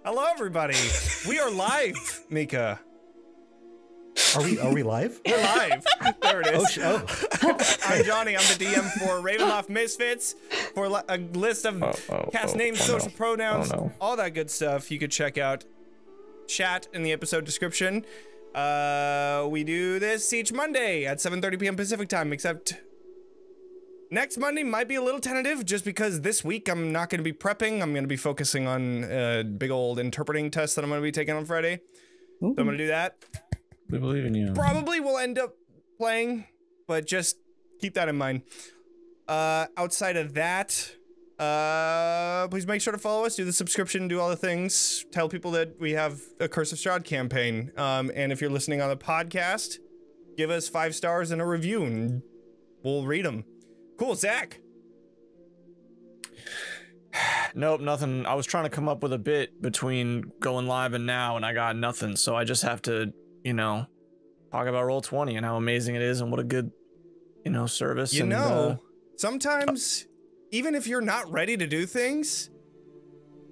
Hello, everybody. We are live, Mika. Are we live? We're live. There it is. Oh. I'm Johnny. I'm the DM for Ravenloft Misfits. For a list of cast names, social pronouns, all that good stuff, you could check out chat in the episode description. We do this each Monday at 7:30 p.m. Pacific time, except next Monday might be a little tentative just because this week I'm not going to be prepping. I'm going to be focusing on a big old interpreting test that I'm going to be taking on Friday. So I'm going to do that. We believe in you. Probably will end up playing, but just keep that in mind. Outside of that, please make sure to follow us, do the subscription, do all the things, tell people that we have a Curse of Strahd campaign. And if you're listening on the podcast, give us 5 stars and a review and we'll read them. Cool, Zack. Nope, nothing. I was trying to come up with a bit between going live and now, and I got nothing. So I just have to, you know, talk about Roll20 and how amazing it is and what a good, you know, service. You and, know, sometimes, even if you're not ready to do things,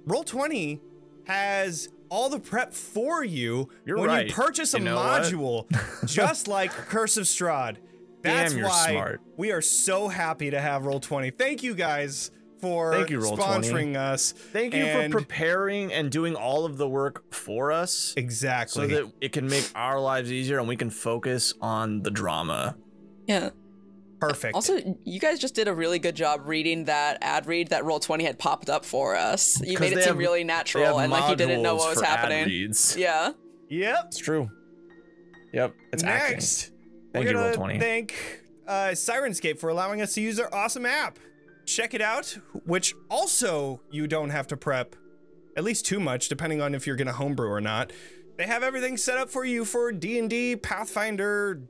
Roll20 has all the prep for you when you purchase a module, just like Curse of Strahd. That's why we are so happy to have Roll20. Thank you guys for sponsoring us. Thank you for preparing and doing all of the work for us. Exactly. So that it can make our lives easier and we can focus on the drama. Yeah. Perfect. Also, you guys just did a really good job reading that ad read that Roll20 had popped up for us. You made it seem really natural and like you didn't know what was happening. Yeah. Yep. It's true. Yep. It's next. Acting. Thank you, Roll20. Thank Sirenscape for allowing us to use their awesome app. Check it out, which also you don't have to prep at least too much, depending on if you're gonna homebrew or not. They have everything set up for you for D&D, Pathfinder,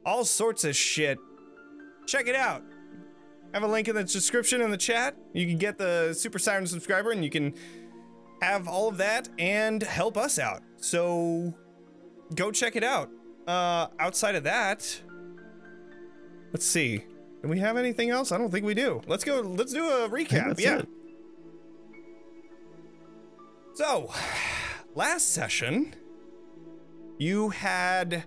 all sorts of shit. Check it out. I have a link in the description in the chat. You can get the Super Siren subscriber and you can have all of that and help us out. So go check it out. Outside of that, let's see. Do we have anything else? I don't think we do. Let's do a recap. Yeah. So, last session, you had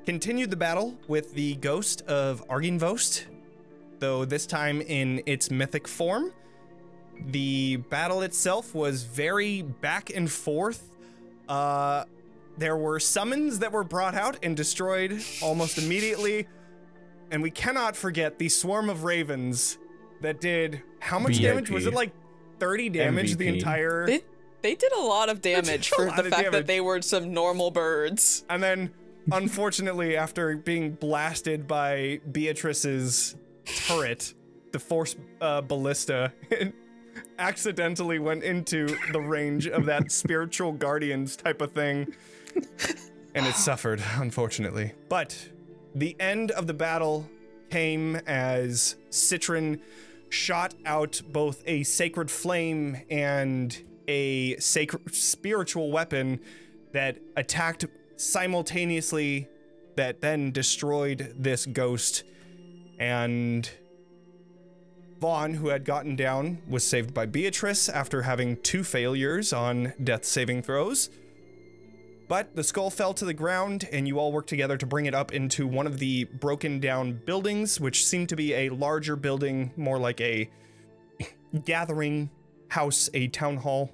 continued the battle with the ghost of Arginvost, though this time in its mythic form. The battle itself was very back and forth. There were summons that were brought out and destroyed almost immediately. And we cannot forget the swarm of ravens that did how much damage? Was it like 30 damage the entire... They did a lot of damage for the fact that they were some normal birds. And then, unfortunately, after being blasted by Beatrice's turret, the force ballista, it accidentally went into the range of that spiritual guardians type of thing. And it suffered, unfortunately. But the end of the battle came as Citron shot out both a sacred flame and a sacred spiritual weapon that attacked simultaneously, that then destroyed this ghost. And Vaughn, who had gotten down, was saved by Beatrice after having 2 failures on death saving throws. But the skull fell to the ground, and you all worked together to bring it up into one of the broken down buildings, which seemed to be a larger building, more like a gathering house, a town hall.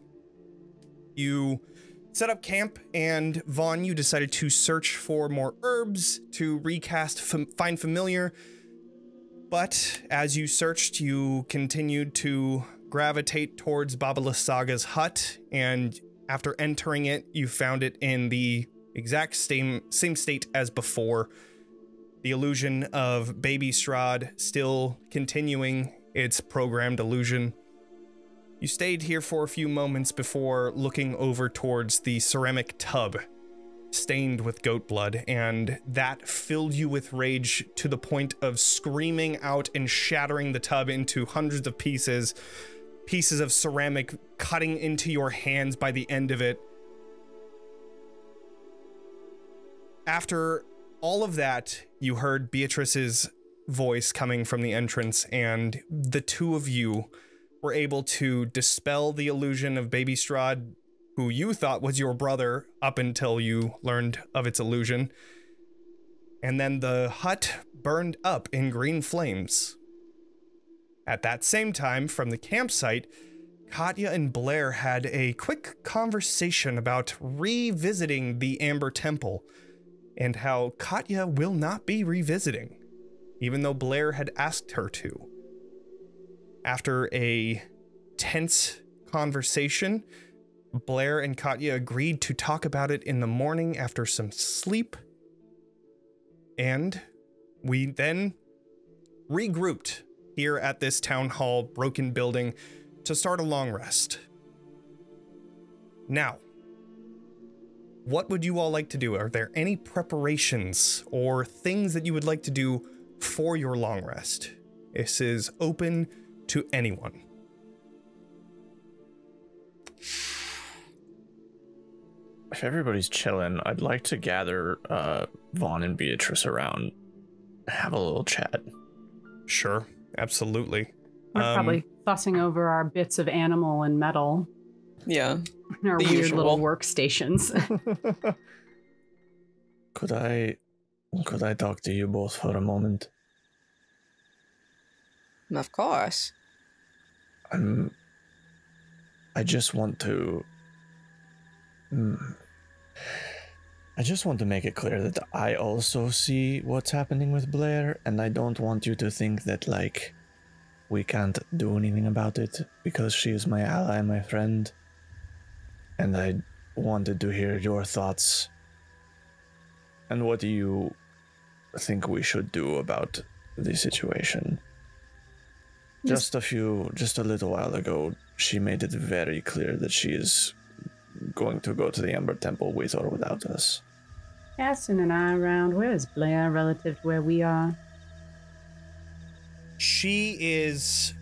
You set up camp, and Vaughn, you decided to search for more herbs to recast Find Familiar. But as you searched, you continued to gravitate towards Babalas Saga's hut, and after entering it, you found it in the exact same state as before. The illusion of Baby Strahd still continuing its programmed illusion. You stayed here for a few moments before looking over towards the ceramic tub, stained with goat blood, and that filled you with rage to the point of screaming out and shattering the tub into hundreds of pieces of ceramic cutting into your hands by the end of it. After all of that, you heard Beatrice's voice coming from the entrance, and the two of you were able to dispel the illusion of Baby Strahd who you thought was your brother up until you learned of its illusion. And then the hut burned up in green flames. At that same time, from the campsite, Katya and Blaire had a quick conversation about revisiting the Amber Temple, and how Katya will not be revisiting, even though Blaire had asked her to. After a tense conversation, Blaire and Katya agreed to talk about it in the morning after some sleep, and we then regrouped here at this town hall broken building to start a long rest. Now, what would you all like to do? Are there any preparations or things that you would like to do for your long rest? This is open to anyone. If everybody's chilling, I'd like to gather Vaughn and Beatrice around, have a little chat. Sure, absolutely. We're probably fussing over our bits of animal and metal. Yeah. Our weird usual little workstations. Could I talk to you both for a moment? Of course. I just want to make it clear that I also see what's happening with Blaire, and I don't want you to think that, like, we can't do anything about it, because she is my ally and my friend. And I wanted to hear your thoughts. And what do you think we should do about the situation? Just a little while ago, she made it very clear that she is going to go to the Amber Temple with or without us. Casting an eye around, where is Blaire relative to where we are? She is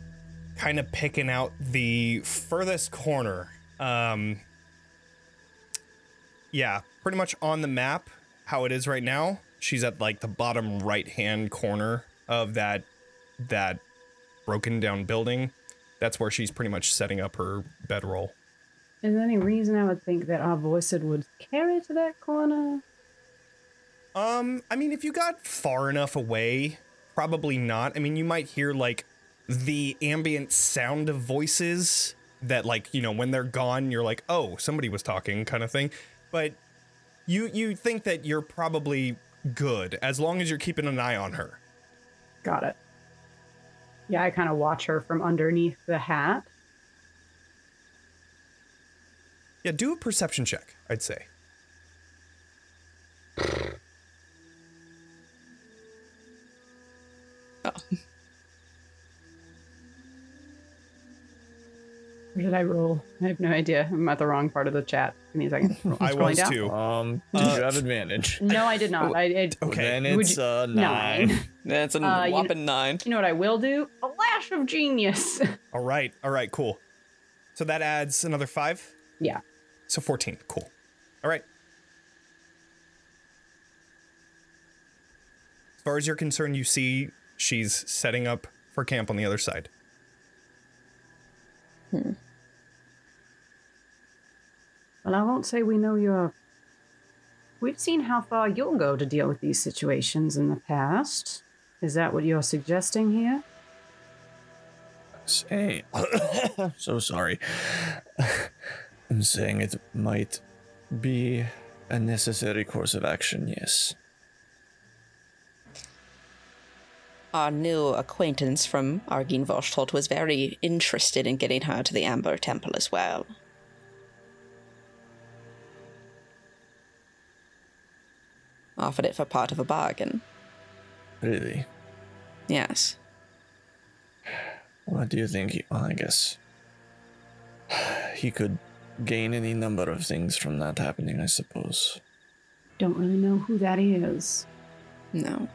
kind of picking out the furthest corner. Yeah, pretty much on the map, how it is right now. She's at like the bottom right-hand corner of that broken down building. That's where she's pretty much setting up her bedroll. Is there any reason I would think that our voices would carry to that corner? I mean, if you got far enough away, probably not. I mean, you might hear like the ambient sound of voices that, like, you know, when they're gone, you're like, oh, somebody was talking kind of thing. But you think that you're probably good as long as you're keeping an eye on her. Got it. Yeah, I kind of watch her from underneath the hat. Yeah, do a perception check, I'd say. Oh. Where did I roll? I have no idea. I'm at the wrong part of the chat. Give me a second. I was down. too. Did you have advantage? No, I did not. Okay. Then it's 9. That's a whopping 9. You know what I will do? A lash of genius. All right, cool. So that adds another 5? Yeah. So 14, cool. All right. As far as you're concerned, you see she's setting up for camp on the other side. Well, I won't say we know you're... We've seen how far you'll go to deal with these situations in the past. Is that what you're suggesting here? Say, so sorry. I'm saying it might be a necessary course of action, yes. Our new acquaintance from Arginvoshtold was very interested in getting her to the Amber Temple as well. Offered it for part of a bargain. Really? Yes. What do you think? Well, I guess he could gain any number of things from that happening, I suppose. Don't really know who that is. No.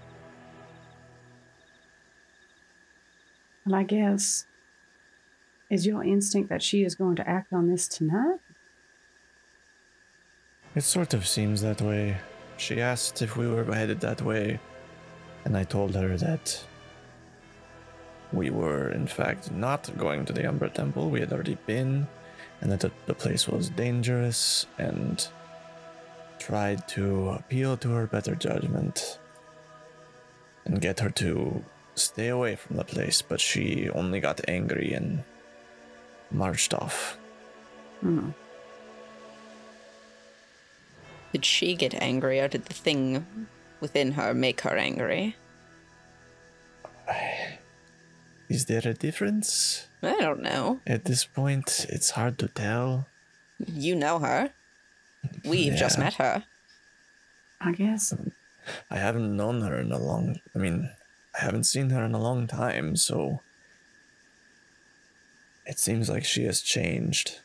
Well, I guess... Is your instinct that she is going to act on this tonight? It sort of seems that way. She asked if we were headed that way, and I told her that we were, in fact, not going to the Amber Temple. We had already been, and that the place was dangerous, and tried to appeal to her better judgment and get her to stay away from the place, but she only got angry and marched off. Did she get angry, or did the thing within her make her angry? Is there a difference? I don't know. At this point, it's hard to tell. You know her. We've just met her. I guess. I haven't known her in I haven't seen her in a long time, so it seems like she has changed.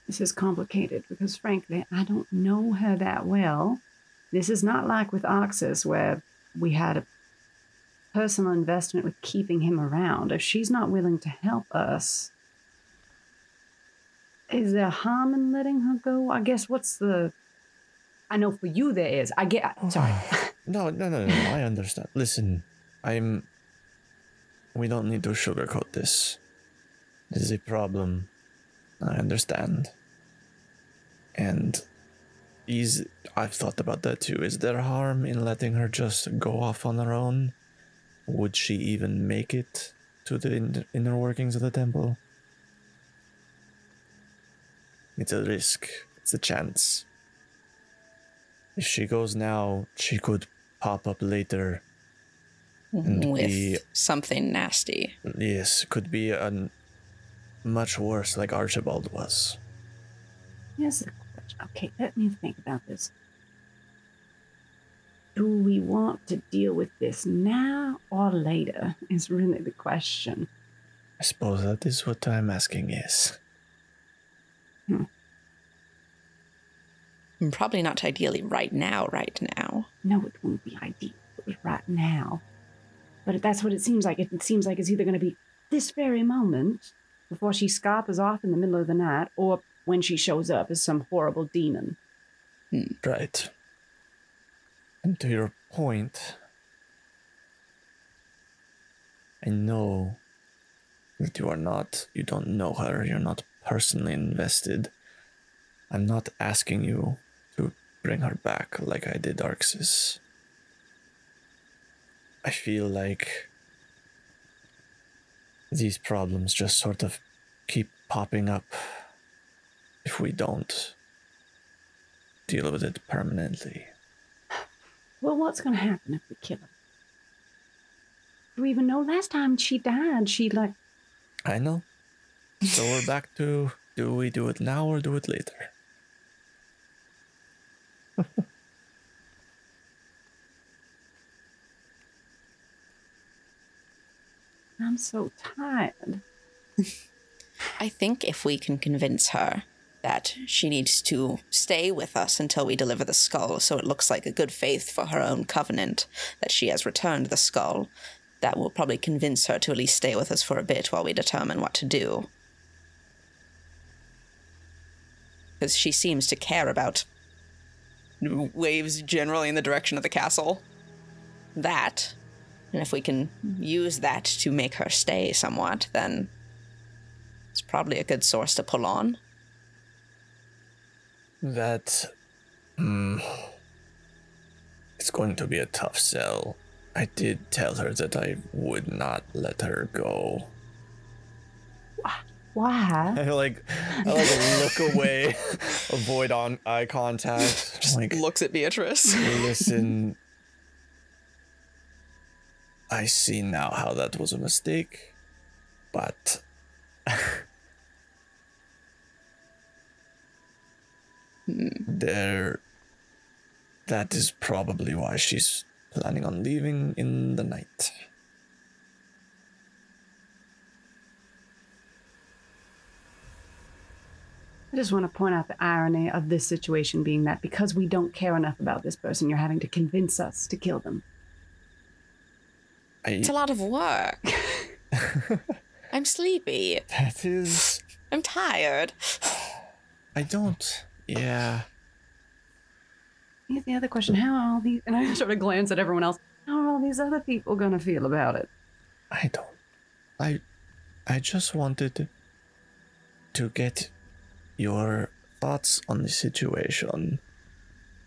This is complicated because, frankly, I don't know her that well. This is not like with Oxus, where we had a personal investment with keeping him around. If she's not willing to help us, is there harm in letting her go? I guess I know for you there is. Sorry. No, I understand. Listen, we don't need to sugarcoat this. This is a problem. I understand. And I've thought about that too. Is there harm in letting her just go off on her own? Would she even make it to the inner workings of the temple? It's a risk. It's a chance. If she goes now, she could pop up later. And with something nasty. Yes, could be much worse, like Archibald was. Here's the question. Okay, let me think about this. Do we want to deal with this now or later is really the question. I suppose that is what I'm asking, yes. Probably not ideally right now. No, it won't be ideal right now. But that's what it seems like. It seems like it's either going to be this very moment, before she scarpers off in the middle of the night, or when she shows up as some horrible demon. Right. And to your point, I know that you don't know her, you're not personally invested. I'm not asking you to bring her back like I did Arxis. I feel like these problems just sort of keep popping up if we don't deal with it permanently. Well, what's going to happen if we kill her? Do we even know? Last time she died, I know. So we're back to, do we do it now or do it later? I'm so tired. I think if we can convince her that she needs to stay with us until we deliver the skull, so it looks like a good faith for her own covenant that she has returned the skull, that will probably convince her to at least stay with us for a bit while we determine what to do. Because she seems to care about waves generally in the direction of the castle. That, and if we can use that to make her stay somewhat, then it's probably a good source to pull on. That, it's going to be a tough sell. I did tell her that I would not let her go. Why? I look away, avoid eye contact. Just looks at Beatrice. Listen, I see now how that was a mistake, but that is probably why she's planning on leaving in the night. I just want to point out the irony of this situation being that because we don't care enough about this person, you're having to convince us to kill them. It's a lot of work. I'm sleepy. I'm tired. Yeah. here's the other question. How are all these, and I sort of glance at everyone else, how are all these other people going to feel about it? I don't. I just wanted to get your thoughts on the situation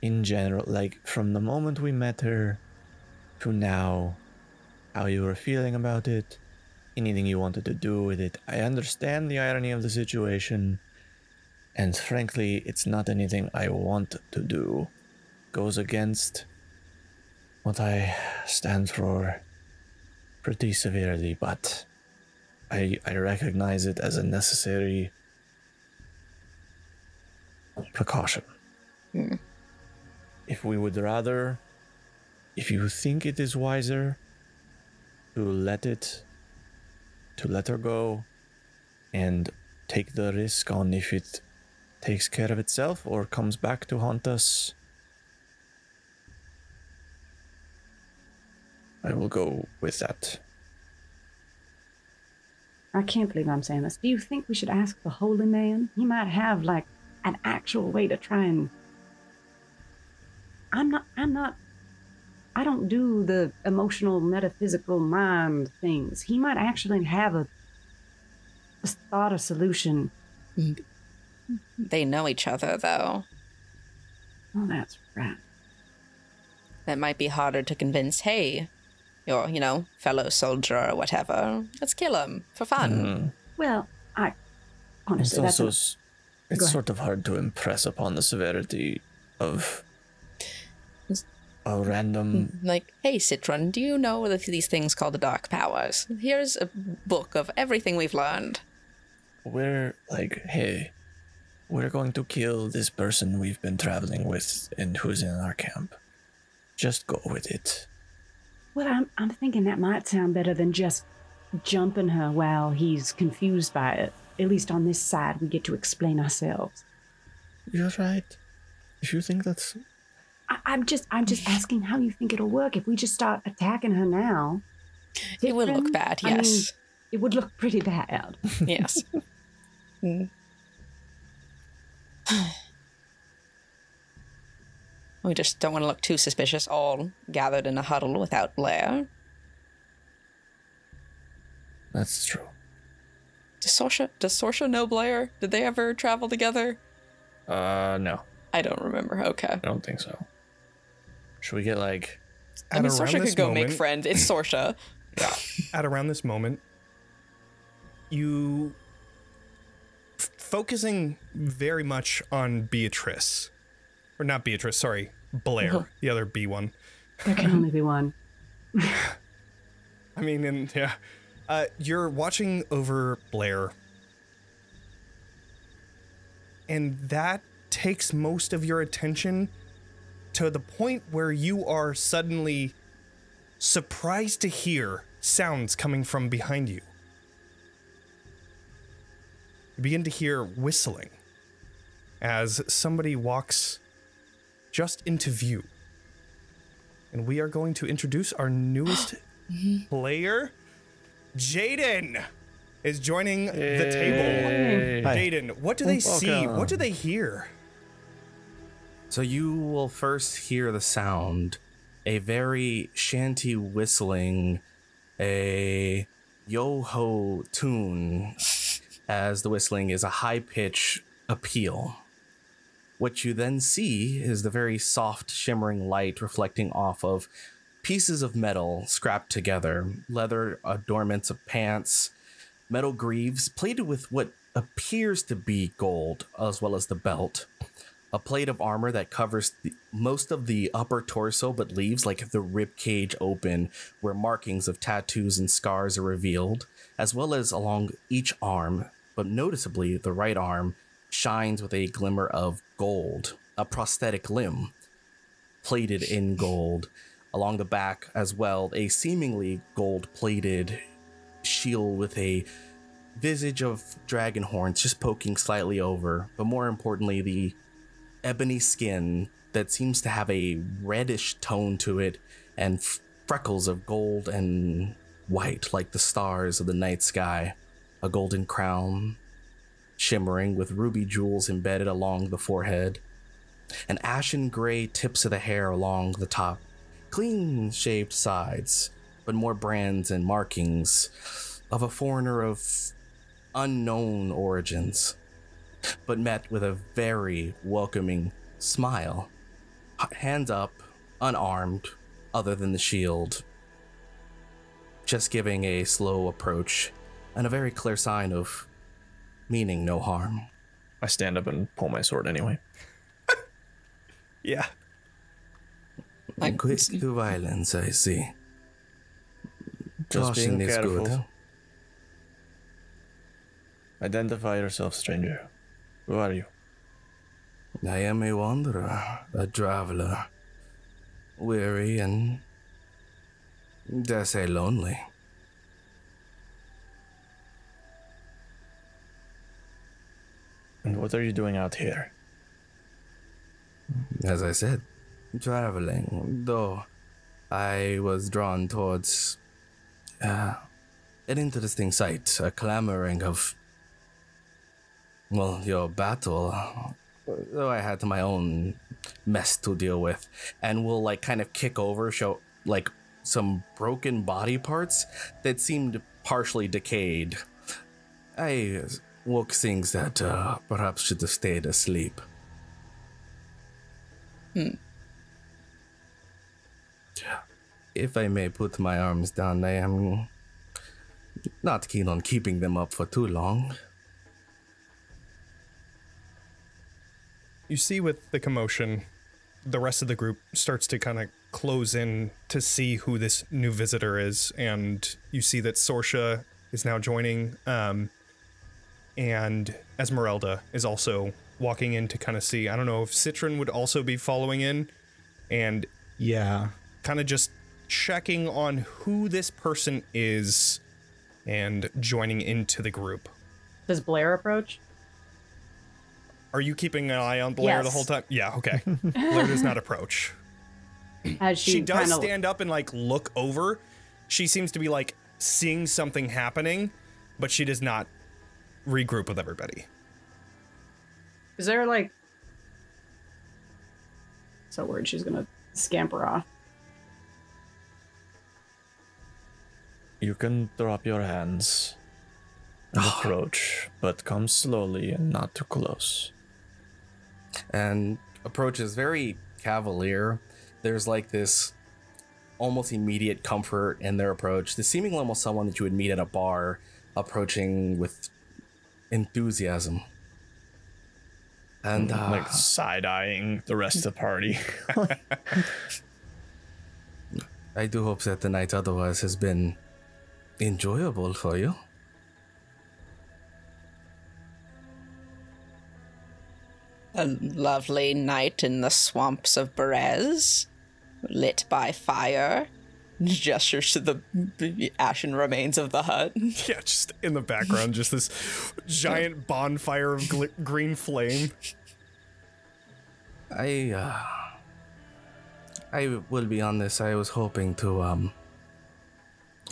in general, like from the moment we met her to now, how you were feeling about it, anything you wanted to do with it. I understand the irony of the situation, and frankly, it's not anything I want to do. Goes against what I stand for pretty severely, but I recognize it as a necessary precaution. If we would rather, if you think it is wiser to let her go and take the risk on if it takes care of itself or comes back to haunt us, I will go with that. I can't believe I'm saying this. Do you think we should ask the holy man? He might have, like, an actual way to try and... I don't do the emotional, metaphysical mind things. He might actually have a thought of solution. They know each other, though. Oh, that's right. That might be harder to convince, hey, your, fellow soldier or whatever. Let's kill him for fun. Well, honestly, it's also, it's sort of hard to impress upon the severity of a random... Like, hey, Citron, do you know these things called the Dark Powers? Here's a book of everything we've learned. We're like, hey, we're going to kill this person we've been traveling with and who's in our camp. Just go with it. Well, I'm thinking that might sound better than just jumping her while he's confused by it. At least on this side, we get to explain ourselves. You're right. If you think that's... I'm just asking how you think it'll work. If we just start attacking her now... It will look bad, yes. I mean, it would look pretty bad. Yes. We just don't want to look too suspicious, all gathered in a huddle without Blaire. That's true. Does Sorsha know Blaire? Did they ever travel together? No. I don't remember. Okay. I don't think so. Should we get like... I mean, Sorsha could go make friends. It's Sorsha. Yeah. At around this moment, you... focusing very much on Beatrice. Or not Beatrice, sorry. Blaire, the other B one. There can only be one. I mean, you're watching over Blaire. And that takes most of your attention to the point where you are suddenly surprised to hear sounds coming from behind you. You begin to hear whistling as somebody walks just into view. And we are going to introduce our newest player. Jayden is joining the table. Jayden, what do they see? What do they hear? So you will first hear the sound, a very shanty whistling, a yo-ho tune, as the whistling is a high-pitch appeal. What you then see is the very soft, shimmering light reflecting off of pieces of metal scrapped together, leather adornments of pants, metal greaves plated with what appears to be gold, as well as the belt. A plate of armor that covers most of the upper torso but leaves like the rib cage open where markings of tattoos and scars are revealed, as well as along each arm, but noticeably the right arm shines with a glimmer of gold, a prosthetic limb plated in gold. Along the back as well, a seemingly gold-plated shield with a visage of dragon horns just poking slightly over, but more importantly, the ebony skin that seems to have a reddish tone to it and freckles of gold and white like the stars of the night sky. A golden crown shimmering with ruby jewels embedded along the forehead. and ashen gray tips of the hair along the top, clean shaved sides, but more brands and markings of a foreigner of unknown origins, but met with a very welcoming smile. Hands up, unarmed, other than the shield, just giving a slow approach and a very clear sign of meaning no harm. I stand up and pull my sword anyway. Yeah. Quick to violence, I see. Just Caution being is careful. good. Identify yourself, stranger. Who are you? I am a wanderer, a traveler, weary and, dare say, lonely. And what are you doing out here? As I said, traveling, though I was drawn towards an interesting sight, a clamoring of, well, your battle, though I had my own mess to deal with, and will like kind of kick over, show like some broken body parts that seemed partially decayed. I woke things that perhaps should have stayed asleep. If I may put my arms down, I am not keen on keeping them up for too long. You see with the commotion, the rest of the group starts to kind of close in to see who this new visitor is, and you see that Sorsha is now joining, and Esmeralda is also walking in to kind of see. I don't know if Citron would also be following in, and Yeah. kind of just checking on who this person is and joining into the group. Does Blaire approach? Are you keeping an eye on Blaire the Yes. whole time? Yeah, okay. Blaire does not approach. As She does kinda- stand up and like look over. She seems to be like seeing something happening, but she does not regroup with everybody. Is there like... So worried she's gonna scamper off. You can drop your hands and approach, but come slowly and not too close. And approaches very cavalier. There's like this almost immediate comfort in their approach. This seemingly almost someone that you would meet at a bar, approaching with enthusiasm. And Like side-eyeing the rest of the party. I do hope that the night otherwise has been enjoyable for you. A lovely night in the swamps of Berez, lit by fire. Gestures to the ashen remains of the hut. Yeah, just in the background, just this giant bonfire of green flame. I will be honest, I was hoping to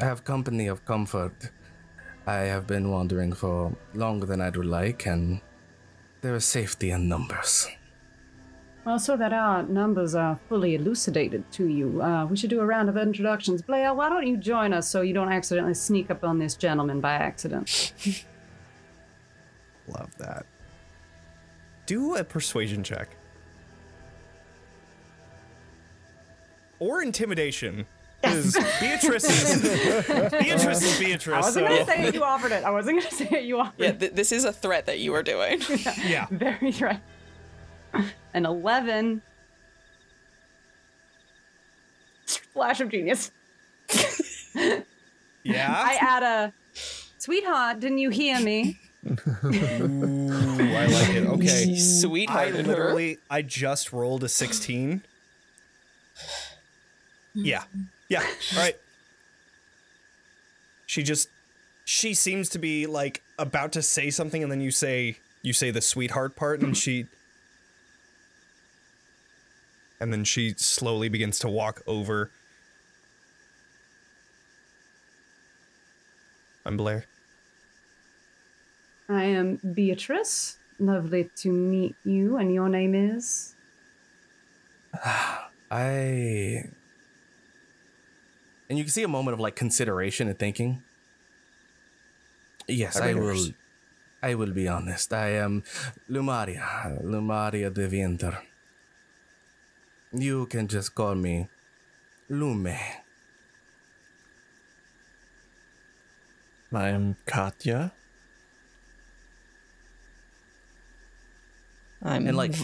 have company of comfort. I have been wandering for longer than I would like, and there is safety in numbers. Well, so that our numbers are fully elucidated to you, we should do a round of introductions. Blaire, why don't you join us so you don't accidentally sneak up on this gentleman by accident? Love that. Do a persuasion check. Or intimidation. Because Beatrice is Beatrice. I wasn't going to say it, you offered it. I wasn't going to say it, you offered Yeah, it. this is a threat that you are doing. Yeah. Very right. An 11. Flash of genius. Yeah? I add a, sweetheart, didn't you hear me? Ooh, I like it. Okay. Sweetheart. I just rolled a 16. Yeah. Yeah. All right. She seems to be like about to say something, and then you say the sweetheart part, and then she slowly begins to walk over. I'm Blaire. I am Beatrice. Lovely to meet you, and your name is? And you can see a moment of like consideration and thinking. Yes, I will be honest. I am Lumaria de Winter. You can just call me Lume. I am Katya. And like,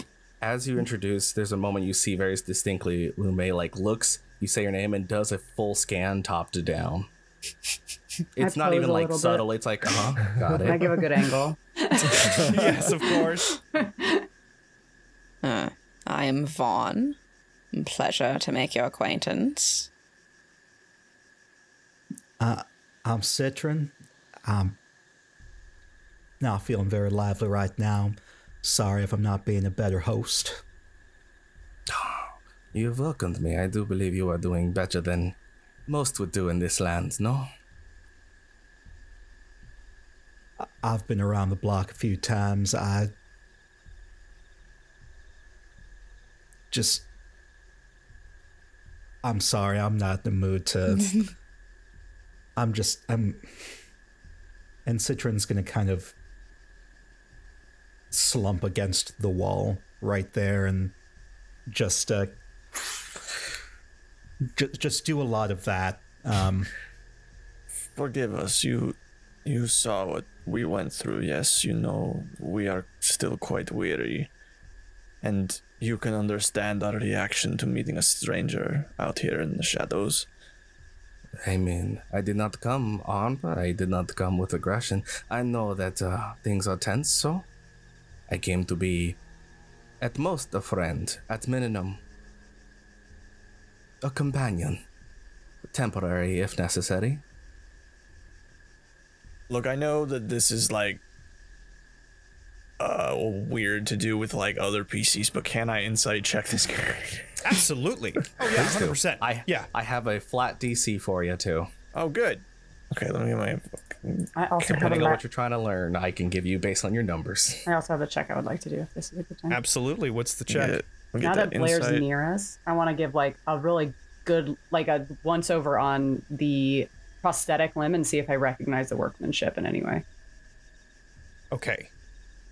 as you introduce, there's a moment you see very distinctly Lume like looks, you say your name and does a full scan top to down. It's not even like subtle. It's like, got it. I give a good angle. Yes, of course. I am Vaughn. Pleasure to make your acquaintance. I'm Citron. I'm not feeling very lively right now. Sorry if I'm not being a better host. You've welcomed me. I do believe you are doing better than most would do in this land, no? I've been around the block a few times. I'm sorry, I'm not in the mood to... And Citron's gonna kind of slump against the wall right there and just do a lot of that. Forgive us. You saw what we went through. Yes, you know we are still quite weary, and you can understand our reaction to meeting a stranger out here in the shadows. I mean, I did not come armed. I did not come with aggression. I know that things are tense, so I came to be, at most, a friend. At minimum, a companion. Temporary, if necessary. Look, I know that this is like weird to do with like other PCs, but can I insight check this character? Absolutely. Oh yeah, 100%. I have a flat DC for you too. Oh, good. Okay, let me get my. I also have Depending on what you're trying to learn, I can give you based on your numbers. I also have a check I would like to do if this is a good time. Absolutely. What's the check? Now that Blaire's near us, I want to give like a really good, like a once over on the prosthetic limb and see if I recognize the workmanship in any way. Okay.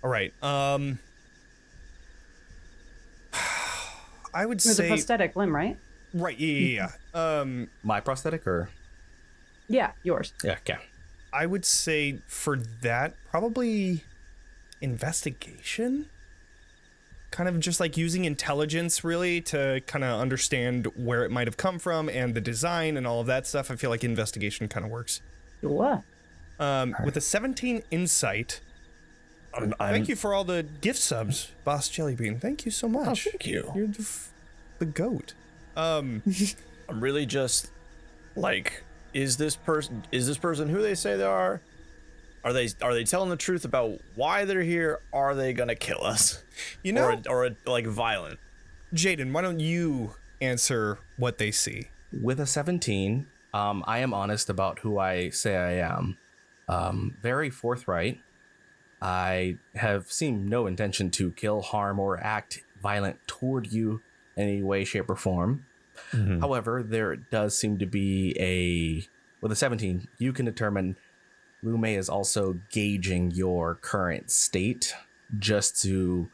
All right. I would It was say a prosthetic limb, right? right. Yeah. My prosthetic or? Yeah, yours. Yeah, okay. I would say for that probably investigation. Kind of just like using intelligence really to kind of understand where it might have come from and the design and all of that stuff. I feel like investigation kind of works. Sure. With a 17 insight. Thank you for all the gift subs, Boss Jellybean. Thank you so much. Oh, thank you. You're the goat. I'm really just like, is this person who they say they are? Are they telling the truth about why they're here? Are they gonna kill us? You know, or like violent? Jayden, why don't you answer what they see? With a 17, I am honest about who I say I am. Very forthright. I have seen no intention to kill, harm, or act violent toward you in any way, shape, or form. Mm-hmm. However, there does seem to be with a 17, you can determine Lume is also gauging your current state just to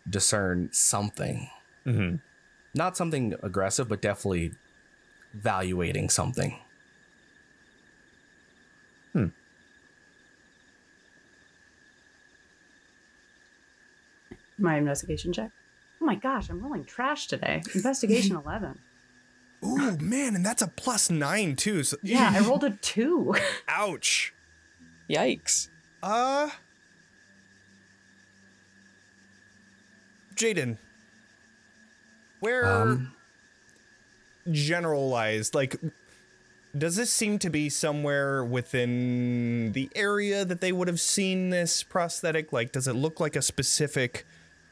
discern something. Mm-hmm. Not something aggressive, but definitely evaluating something. My investigation check. Oh my gosh, I'm rolling trash today. Investigation 11. Ooh, man, and that's a +9 too. So yeah, I rolled a 2. Ouch. Yikes. Jayden, where generalized, like, does this seem to be somewhere within the area that they would have seen this prosthetic? Like, does it look like a specific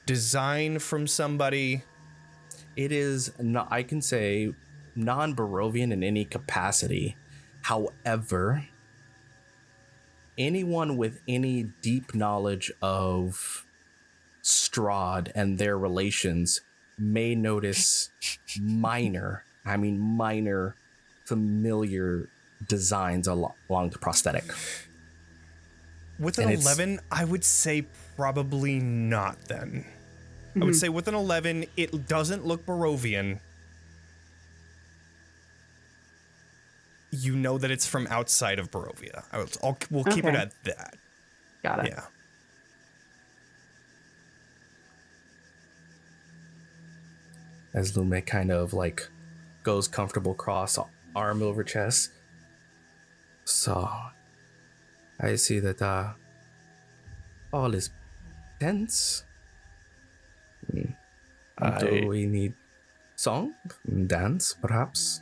design from somebody? It is not, I can say, non-Barovian in any capacity. However, anyone with any deep knowledge of Strahd and their relations may notice minor, familiar designs along the prosthetic. With an 11, I would say probably not then. I would say with an 11, it doesn't look Barovian. You know that it's from outside of Barovia. We'll keep it at that. Got it. Yeah. As Lume kind of like goes comfortable cross, arm over chest. So, I see that all is tense. Do we need song, dance, perhaps?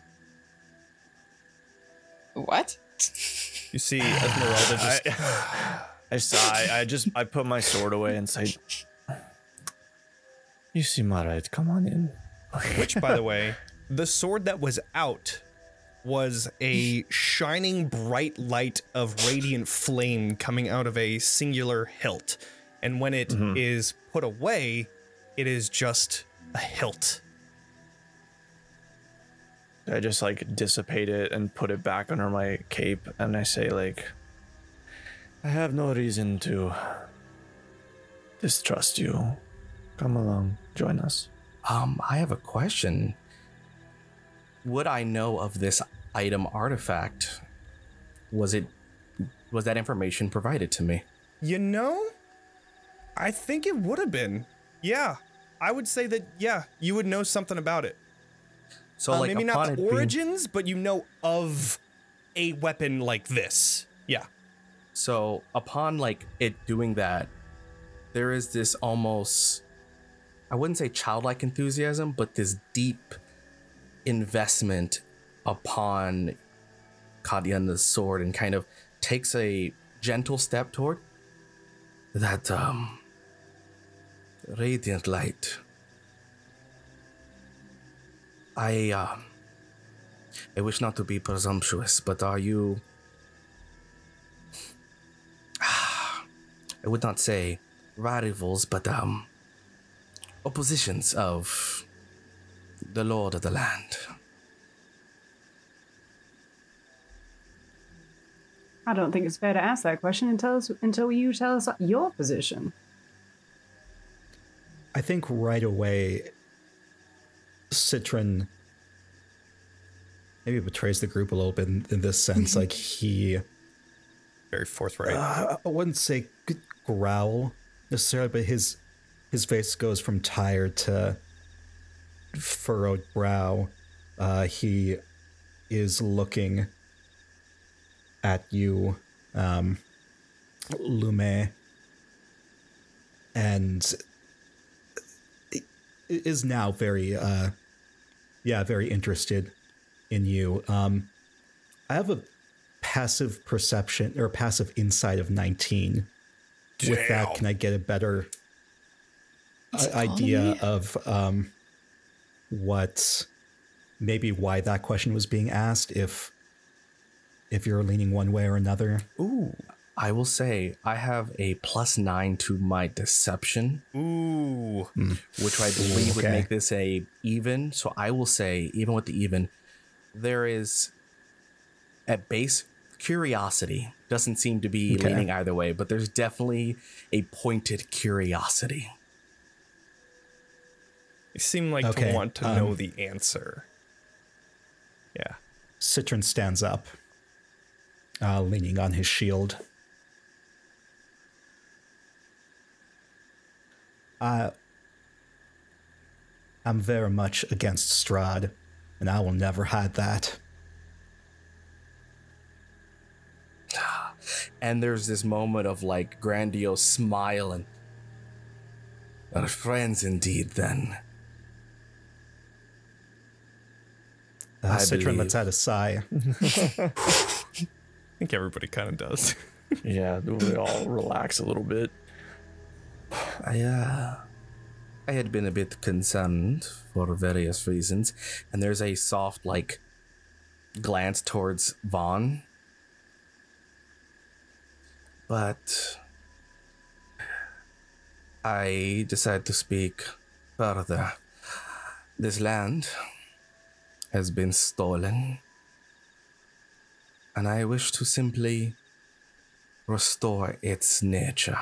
What? You see Esmeralda just... I sigh. I put my sword away and say, "You seem alright. Come on in." Which, by the way, the sword that was out was a shining bright light of radiant flame coming out of a singular hilt. And when it is put away, it is just a hilt. I just like dissipate it and put it back under my cape, and I say like, "I have no reason to distrust you. Come along, join us." I have a question. Would I know of this item artifact? Was that information provided to me? You know, I think it would have been. Yeah, I would say that, yeah, you would know something about it. So like maybe not the being... origins, but you know of a weapon like this. Yeah. So upon like it doing that, there is this almost, I wouldn't say childlike enthusiasm, but this deep investment upon Katya and the sword, and kind of takes a gentle step toward that radiant light. I wish not to be presumptuous, but are you, I would not say rivals, but oppositions of the Lord of the Land? I don't think it's fair to ask that question until you tell us your position. I think right away, Citron maybe betrays the group a little bit in this sense. Like he... Very forthright. I wouldn't say growl necessarily, but his face goes from tired to furrowed brow. He is looking at you, Lume, and is now very very interested in you. I have a passive perception or passive insight of 19. Damn. With that, can I get a better idea of what, maybe why that question was being asked, if you're leaning one way or another? Ooh, I will say I have a +9 to my deception. Ooh. Which I believe would make this a even. So I will say, even with the even, there is at base curiosity. Doesn't seem to be leaning either way, but there's definitely a pointed curiosity. You seem like to want to know the answer. Yeah. Citron stands up, leaning on his shield. I'm very much against Strahd, and I will never hide that. And there's this moment of like grandiose smile and our friends indeed then. Citron lets out a sigh. I think everybody kind of does. Yeah, we all relax a little bit. I had been a bit concerned for various reasons, and there's a soft like glance towards Vaughn. But I decided to speak further. This land has been stolen, and I wish to simply restore its nature.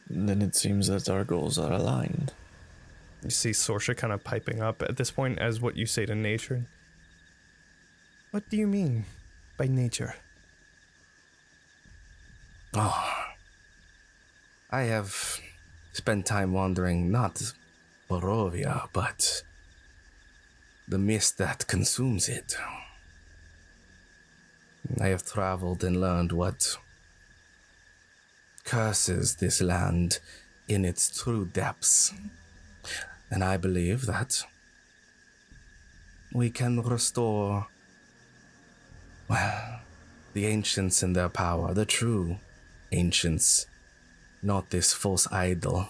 Then it seems that our goals are aligned. You see Sorsha kind of piping up at this point as what you say to nature. What do you mean by nature? Oh, I have spent time wandering not Barovia, but the mist that consumes it. I have traveled and learned what curses this land in its true depths. And I believe that we can restore, well, the ancients and their power, the true ancients, not this false idol.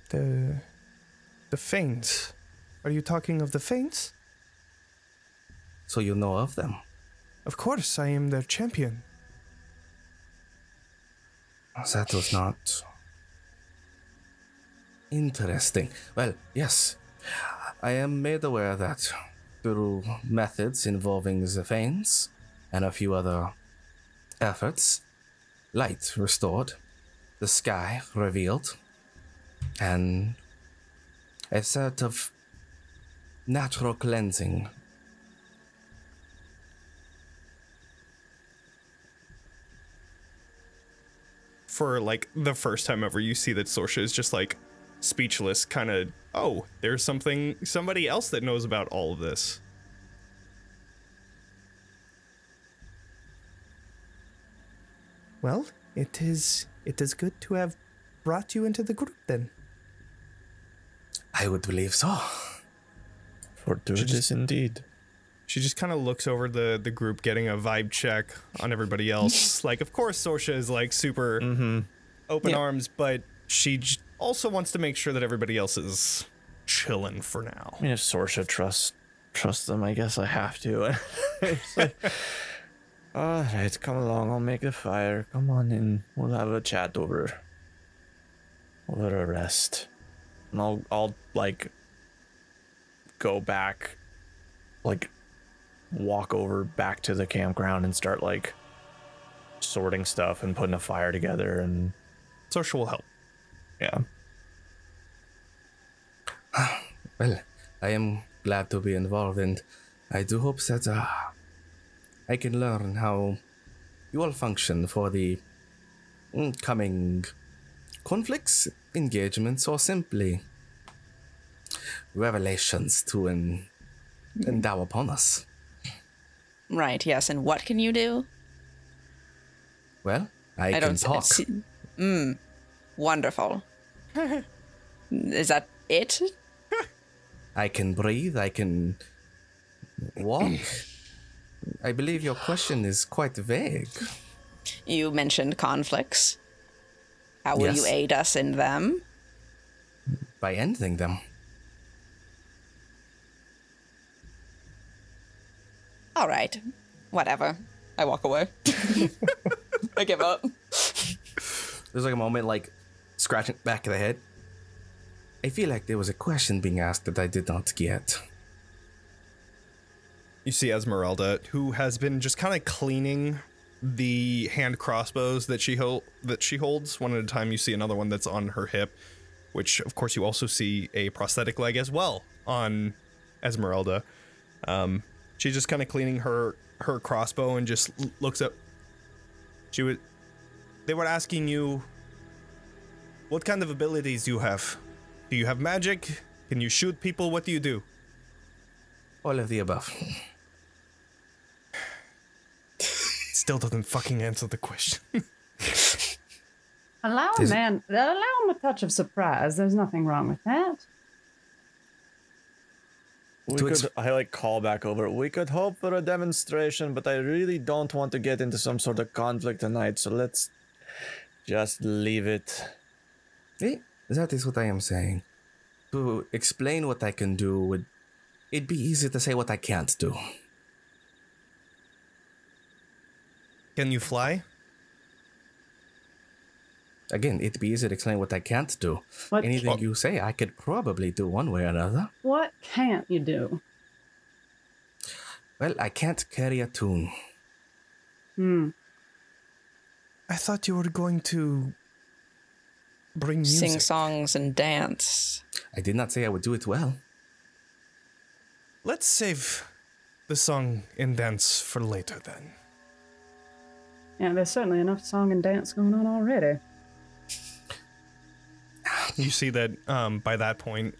The Fanes. Are you talking of the Fanes? So you know of them? Of course, I am their champion. That was not interesting. Well, yes, I am made aware that through methods involving the Fanes and a few other efforts, light restored, the sky revealed, and a sort of natural cleansing. For like the first time ever, you see that Sorsha is just like speechless, kind of, oh, there's somebody else that knows about all of this. Well, it is good to have brought you into the group then. I would believe so. Fortuitous indeed. She just kind of looks over the group, getting a vibe check on everybody else. Like, of course, Sorsha is like super open arms, but she also wants to make sure that everybody else is chilling for now. I mean, if Sorsha trusts them, I guess I have to. It's like, all right, come along. I'll make the fire. Come on in. We'll have a chat over a rest. And I'll like go back, like walk over back to the campground and start like sorting stuff and putting a fire together. And Sorsha will help. Yeah. Well, I am glad to be involved, and I do hope that I can learn how you all function for the coming conflicts, engagements, or simply revelations to endow upon us. Right, yes. And what can you do? Well, I can talk. Wonderful. Is that it? I can breathe. I can walk. I believe your question is quite vague. You mentioned conflicts. How will you aid us in them? By ending them. All right. Whatever. I walk away. I give up. There's like a moment, like, scratching back of the head. I feel like there was a question being asked that I did not get. You see Esmeralda, who has been just kind of cleaning the hand crossbows that she holds one at a time. You see another one that's on her hip, which of course you also see a prosthetic leg as well on Esmeralda. She's just kind of cleaning her crossbow and just looks up. They were asking you what kind of abilities you have. Do you have magic? Can you shoot people? What do you do? All of the above. Still doesn't fucking answer the question. Allow him a touch of surprise. There's nothing wrong with that. I like call back over. We could hope for a demonstration, but I really don't want to get into some sort of conflict tonight, so let's just leave it. That is what I am saying. To explain what I can do, it'd be easy to say what I can't do. Can you fly? Again, it'd be easy to explain what I can't do. What Anything you say, I could probably do one way or another. What can't you do? Well, I can't carry a tune. I thought you were going to bring music. Sing songs and dance. I did not say I would do it well. Let's save the song and dance for later then. Yeah, there's certainly enough song and dance going on already. You see that by that point,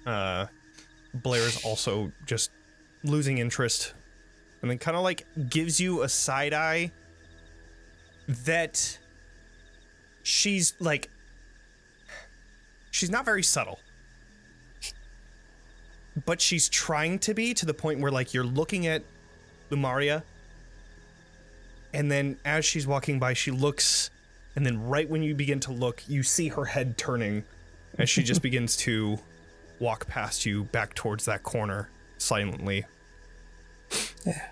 Blaire's also just losing interest and then kind of like gives you a side eye that she's like, she's not very subtle, but she's trying to be, to the point where like you're looking at Lumaria, and then as she's walking by, she looks, and then right when you begin to look, you see her head turning as she just begins to walk past you back towards that corner silently. Yeah.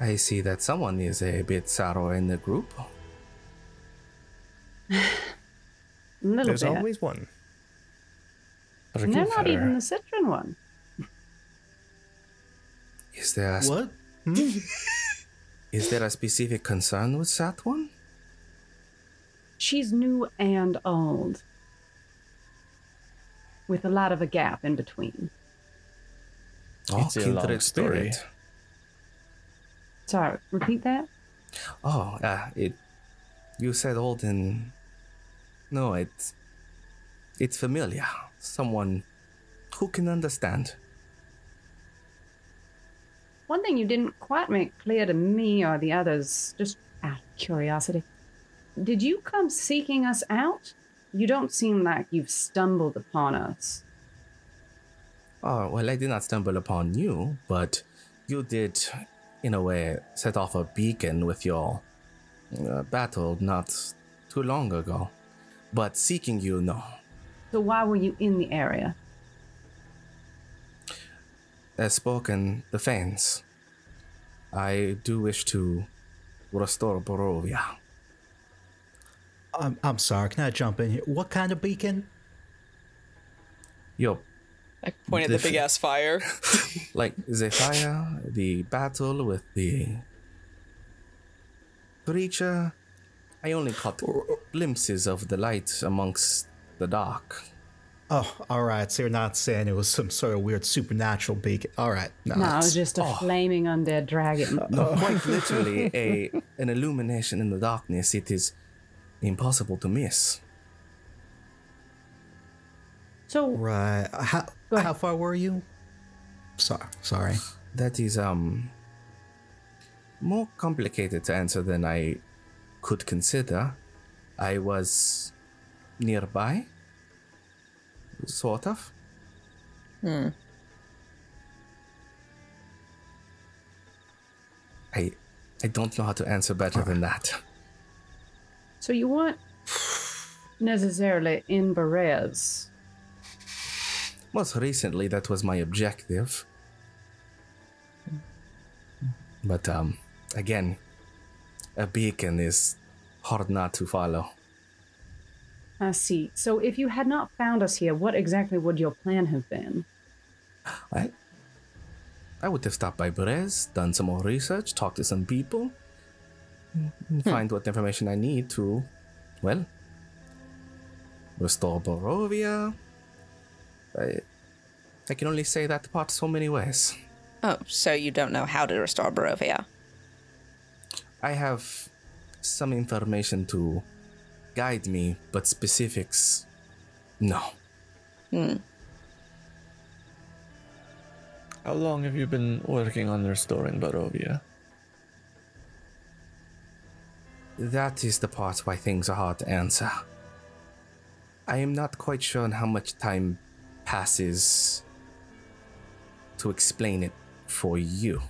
I see that someone is a bit sorrow in the group. There's bit. always one. And they're not even the Citron one. Is there a What? Is there a specific concern with that one? She's new and old, with a lot of a gap in between. Oh, It's a long kindred story. spirit. Sorry, repeat that? Oh, you said old and... No, it's familiar. Someone who can understand. One thing you didn't quite make clear to me or the others, just out of curiosity. Did you come seeking us out? You don't seem like you've stumbled upon us. Oh, well, I did not stumble upon you, but you did, in a way, set off a beacon with your battle not too long ago. But seeking you, no. So why were you in the area? As spoken, the Fanes. I do wish to restore Barovia. I'm sorry, can I jump in here? What kind of beacon? Yo, I point at the big ass fire. like the fire, the battle with the creature. I only caught glimpses of the light amongst the dark. Oh, all right. So you're not saying it was some sort of weird supernatural beacon. All right. No, No, it that's- was just a flaming undead dragon. No, quite literally an illumination in the darkness. It is impossible to miss. So Right. How far were you? Sorry. That is more complicated to answer than I could consider. I was nearby, sort of. I don't know how to answer better than that. So you weren't necessarily in Berez. Most recently, that was my objective. But again, a beacon is hard not to follow. I see. So if you had not found us here, what exactly would your plan have been? I would have stopped by Berez, done some more research, talked to some people, and find what information I need to, well, restore Barovia. I can only say that part so many ways. Oh, so you don't know how to restore Barovia? I have some information to guide me, but specifics, no. How long have you been working on restoring Barovia? That is the part why things are hard to answer. I am not quite sure on how much time passes to explain it for you.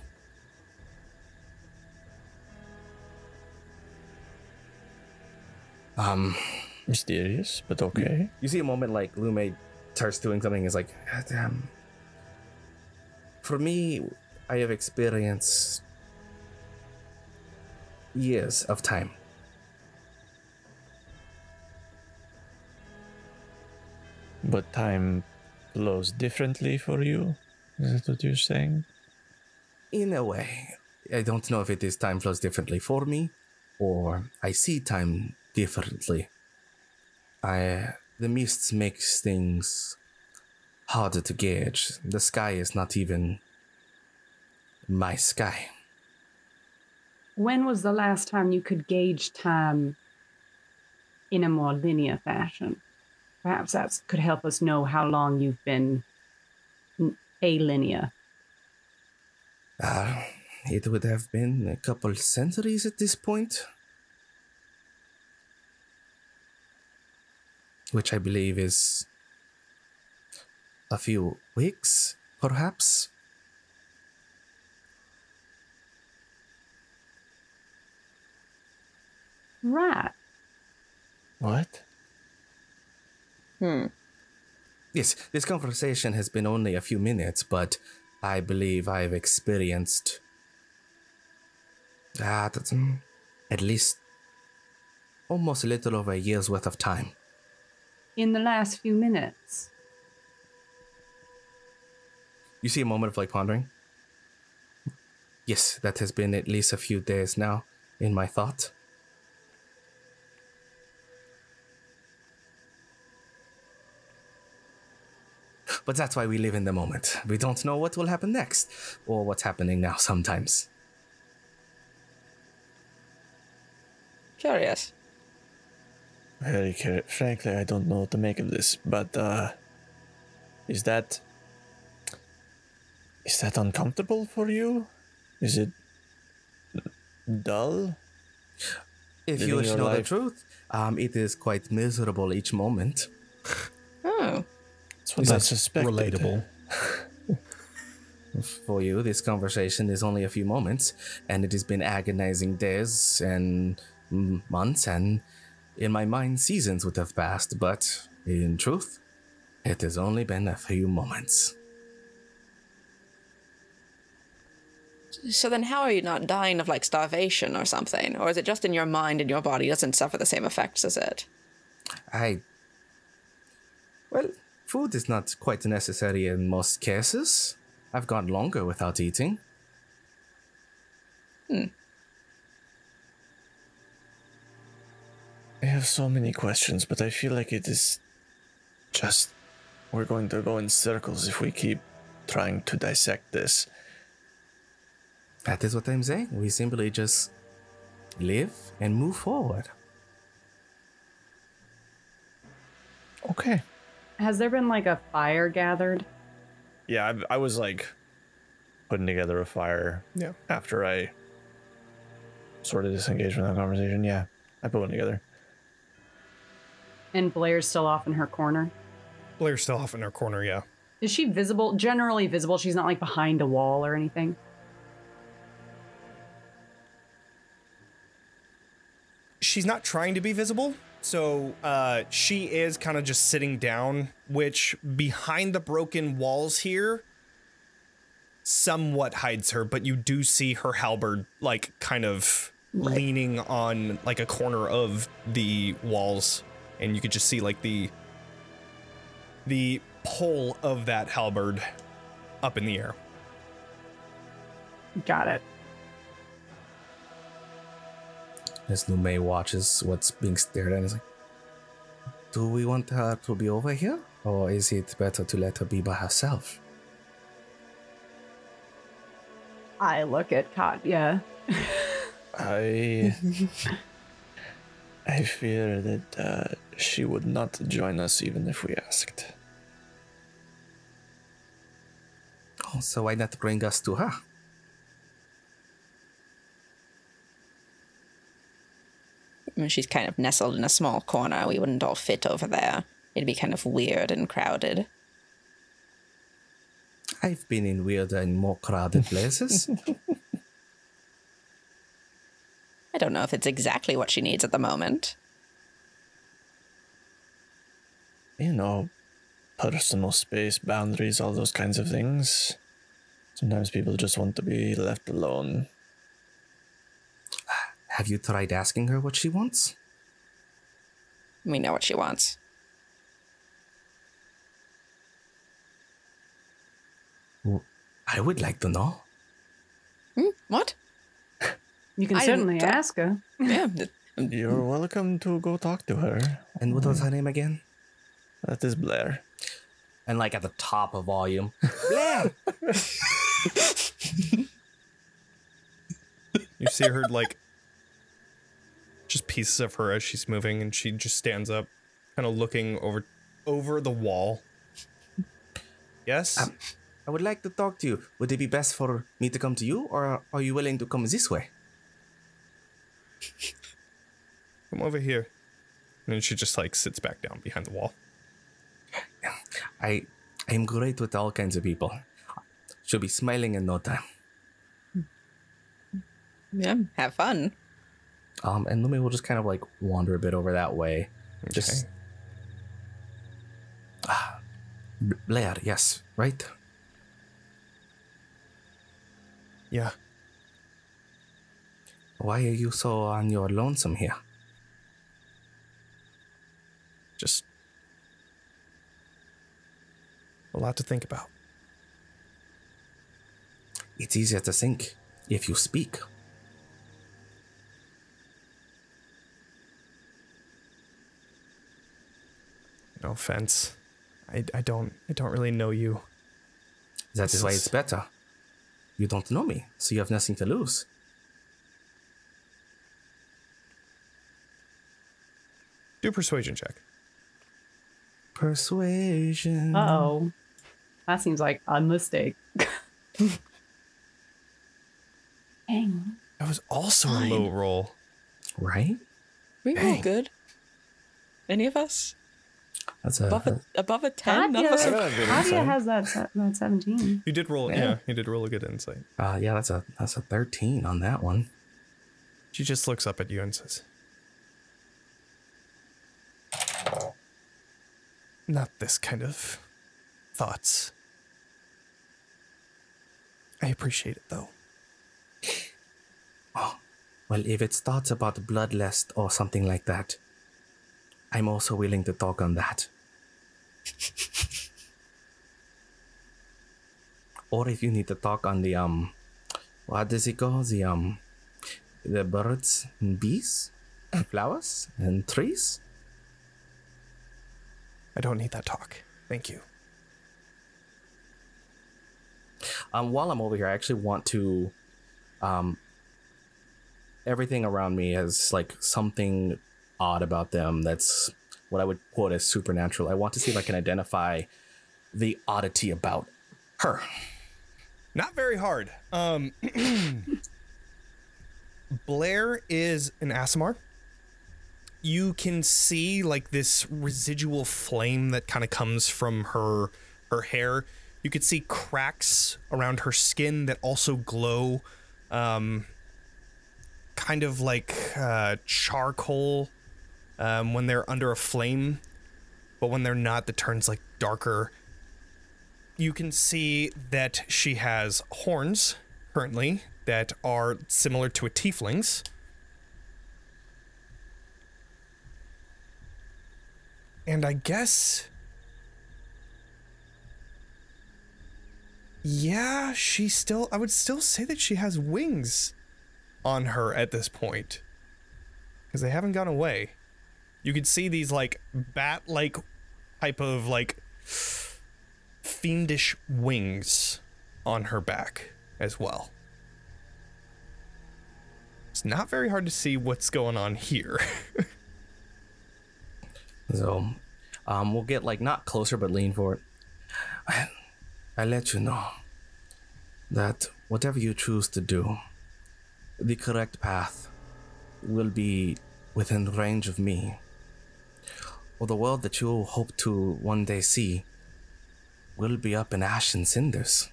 Mysterious, but okay. You see a moment like Lume starts doing something, is like, "God damn." For me, I have experienced years of time. But time flows differently for you? Is that what you're saying? In a way. I don't know if it is time flows differently for me, or I see time differently. The mists makes things harder to gauge. The sky is not even my sky. When was the last time you could gauge time in a more linear fashion? Perhaps that could help us know how long you've been alinear. It would have been a couple centuries at this point. Which I believe is a few weeks, perhaps. Right. What? Yes, this conversation has been only a few minutes, but I believe I've experienced at least almost a little over a year's worth of time. In the last few minutes. You see a moment of like pondering? Yes, that has been at least a few days now in my thought. But that's why we live in the moment. We don't know what will happen next, or what's happening now sometimes. Curious. Very curious. Frankly, I don't know what to make of this, but is that uncomfortable for you? Is it dull? If Living you wish to your know the life. truth, it is quite miserable each moment. Oh. That's what I suspected. Relatable. For you, this conversation is only a few moments, and it has been agonizing days and months, and in my mind, seasons would have passed, but in truth, it has only been a few moments. So then how are you not dying of, like, starvation or something? Or is it just in your mind and your body doesn't suffer the same effects as it? Well, food is not quite necessary in most cases. I've gone longer without eating. I have so many questions, but I feel like it is just... We're going to go in circles if we keep trying to dissect this. That is what I'm saying. We simply just live and move forward. Okay. Has there been like a fire gathered? Yeah, I was like putting together a fire Yeah. after I sort of disengaged from that conversation. Yeah, I put one together. And Blaire's still off in her corner. Blaire's still off in her corner, yeah. Is she visible? Generally visible? She's not like behind a wall or anything? She's not trying to be visible, so she is kind of just sitting down, which behind the broken walls here somewhat hides her, but you do see her halberd like kind of leaning on like a corner of the walls, and you could just see like the pole of that halberd up in the air. Got it. As Lume watches what's being stared at, he's like, do we want her to be over here? Or is it better to let her be by herself? I look at Katya. I fear that she would not join us even if we asked. Oh, so why not bring us to her? I mean, she's kind of nestled in a small corner. We wouldn't all fit over there. It'd be kind of weird and crowded. I've been in weirder and more crowded places. I don't know if it's exactly what she needs at the moment. You know, personal space, boundaries, all those kinds of things. Sometimes people just want to be left alone. Have you tried asking her what she wants? We know what she wants. I would like to know. What? You can I certainly didn't- ask her. Yeah. You're welcome to go talk to her. And what was her name again? That is Blaire. And like at the top of volume. Blaire! You see her like just pieces of her as she's moving, and she just stands up, kind of looking over the wall. Yes? I would like to talk to you. Would it be best for me to come to you, or are you willing to come this way? Come over here. And then she just like sits back down behind the wall. I am great with all kinds of people. She'll be smiling in no time. Yeah. Have fun. And Lumi will just kind of like wander a bit over that way. Just Blaire, yes, right? Yeah. Why are you so on your lonesome here? Just a lot to think about. It's easier to think if you speak. No offense. I don't really know you. That is why it's better. You don't know me, so you have nothing to lose. Do a persuasion check. Persuasion. Uh-oh. That seems like a mistake. Dang. That was also a low roll. Right? We were all good. Any of us? That's Above a 10? None of us are- Katya has that 17. You did roll, yeah, you did roll a good insight. yeah, that's a 13 on that one. She just looks up at you and says, "Not this kind of thoughts. I appreciate it, though." Well, if it's thoughts about bloodlust or something like that, I'm also willing to talk on that. Or if you need to talk on the what does it go? The birds and bees and flowers and trees. I don't need that talk. Thank you. While I'm over here, I actually want to everything around me has like something odd about them that's what I would quote as supernatural. I want to see if I can identify the oddity about her. Not very hard. Blaire is an Aasimar. You can see like this residual flame that kind of comes from her hair. You could see cracks around her skin that also glow, kind of like charcoal when they're under a flame, but when they're not, it turns like darker. You can see that she has horns currently that are similar to a tiefling's. And I guess, yeah, I would still say that she has wings on her at this point, because they haven't gone away. You could see these like bat-like type of like fiendish wings on her back as well. It's not very hard to see what's going on here. So, we'll get like not closer, but lean forward. I let you know that whatever you choose to do, the correct path will be within range of me, or the world that you hope to one day see will be up in ash and cinders.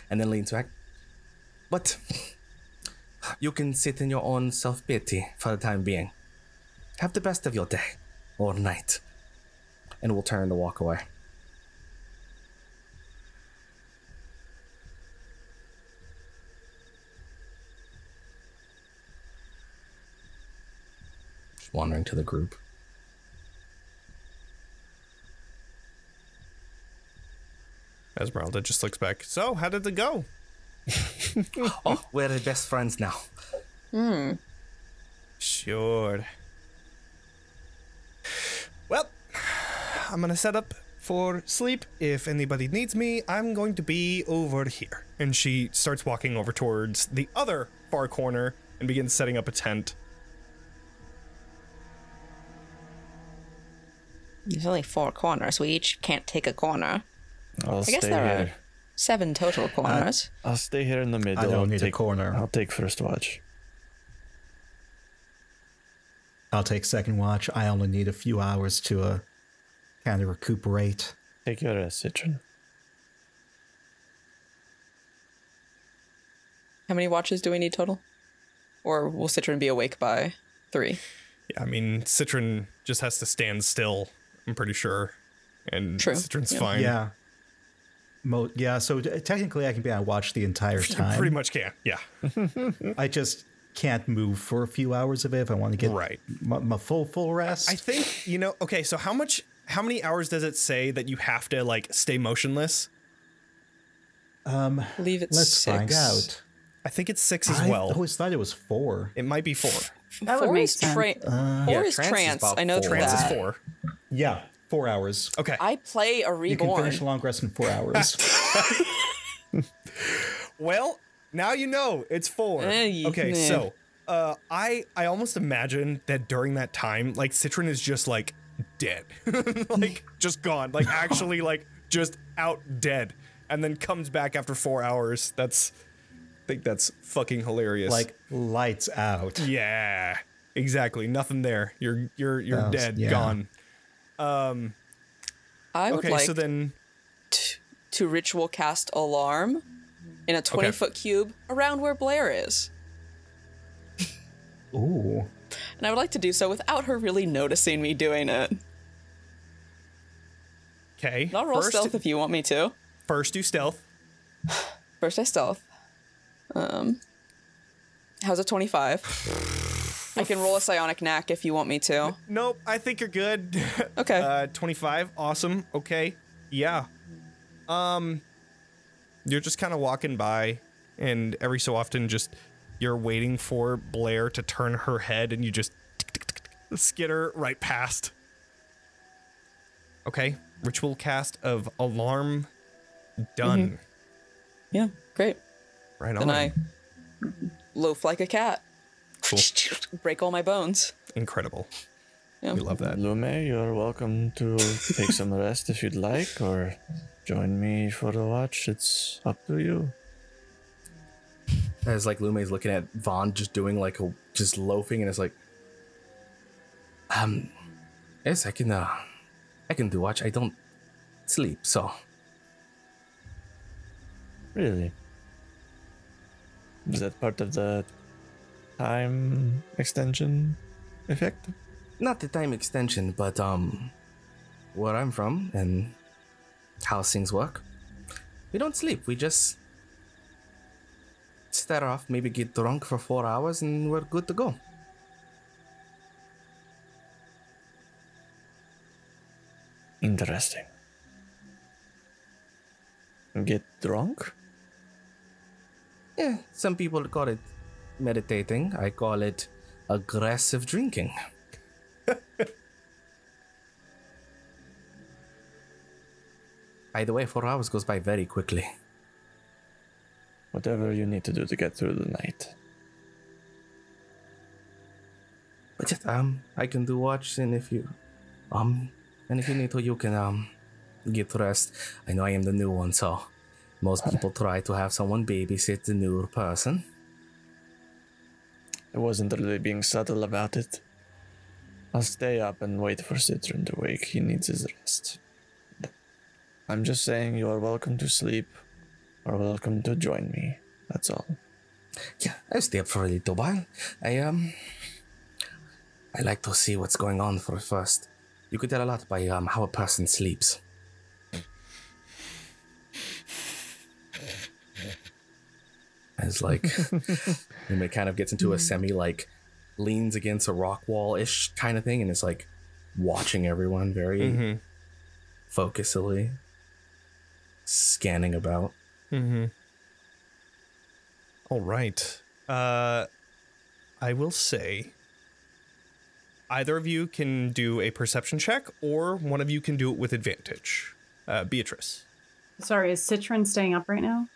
And then leans back. But you can sit in your own self-pity for the time being. Have the best of your day or night. And we'll turn to walk away. Just wandering to the group. Esmeralda just looks back. So, how did it go? Oh, we're the best friends now. Sure. Well, I'm gonna set up for sleep. If anybody needs me, I'm going to be over here. And she starts walking over towards the other far corner and begins setting up a tent. There's only 4 corners. We each can't take a corner. I'll I guess stay there here. are 7 total corners. I'll stay here in the middle. I don't I'll need a take, corner. I'll take first watch. I'll take second watch. I only need a few hours to kind of recuperate. Take your rest, Citron. How many watches do we need total? Or will Citron be awake by 3? Yeah, I mean, Citron just has to stand still, I'm pretty sure. And True. Citron's Yeah. fine. Yeah. Yeah, so technically I can be on watch the entire time. Pretty much can, yeah. I just can't move for a few hours of it if I want to get Right. my full rest. I think, okay, so how many hours does it say that you have to, like, stay motionless? I believe it's Let's 6. find out. I think it's 6 as I well. always thought it was 4. It might be 4. That would 4 make is sense. 4 Yeah, is trance is trance. about I know 4. Trance that. is 4. Yeah, 4 hours. Okay. I play a You can reborn. finish a long rest in 4 hours. Well, now you know it's 4. Okay, yeah. so I almost imagine that during that time, like, Citron is just, like, dead. Like, just gone. Like, actually, like, just out dead. And then comes back after 4 hours. I think that's fucking hilarious. Like lights out. yeah, exactly. Nothing there. You're Oh, dead, yeah. gone. I would Okay, like so then to ritual cast alarm in a 20-foot cube around where Blaire is. Ooh. And I would like to do so without her really noticing me doing it. okay. I'll roll stealth if you want me to. First do stealth. First I stealth. How's a 25? I can roll a psionic knack if you want me to. Nope, I think you're good. Okay. 25, awesome. Okay, yeah. You're just kind of walking by, and every so often, just you're waiting for Blaire to turn her head, and you just skitter right past. Okay, ritual cast of alarm done. Yeah, great. Right Then on. I loaf like a cat. Cool. Break all my bones. Incredible. Yeah. We love that. Lume, you're welcome to take some rest if you'd like, or join me for the watch. It's up to you. As like Lume's looking at Vaughn just doing like just loafing, and it's like, yes, I can do watch. I don't sleep, so Really? Is that part of the time extension effect? not the time extension, but where I'm from and how things work, we don't sleep. We just stare off, maybe get drunk for 4 hours, and we're good to go. Interesting. Get drunk? Yeah, some people call it meditating. I call it aggressive drinking. Either way, 4 hours goes by very quickly. Whatever you need to do to get through the night. But yeah, I can do watch, and if you need to, you can get rest. I know I am the new one, so most people try to have someone babysit the newer person. I wasn't really being subtle about it. I'll stay up and wait for Citron to wake. He needs his rest. I'm just saying you are welcome to sleep or welcome to join me. That's all. Yeah, I'll stay up for a little while. I like to see what's going on first. You could tell a lot by how a person sleeps. As like, and it kind of gets into a semi leans against a rock wall ish kind of thing, and it's like watching everyone very focusedly. scanning about. All right. I will say either of you can do a perception check, or one of you can do it with advantage. Beatrice. Sorry, is Citron staying up right now?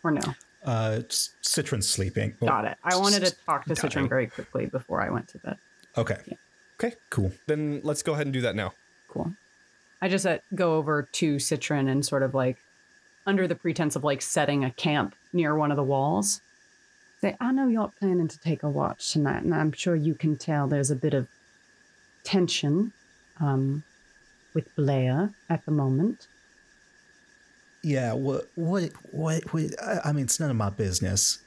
Or no? Citron's sleeping. Got it. I wanted to talk to Citron very quickly before I went to bed. Okay. Yeah. Okay. Cool. Then let's go ahead and do that now. Cool. I just go over to Citron and sort of like, under the pretense of like setting a camp near one of the walls, say, I know you're planning to take a watch tonight, and I'm sure you can tell there's a bit of tension with Blaire at the moment. Yeah, what, I mean, it's none of my business.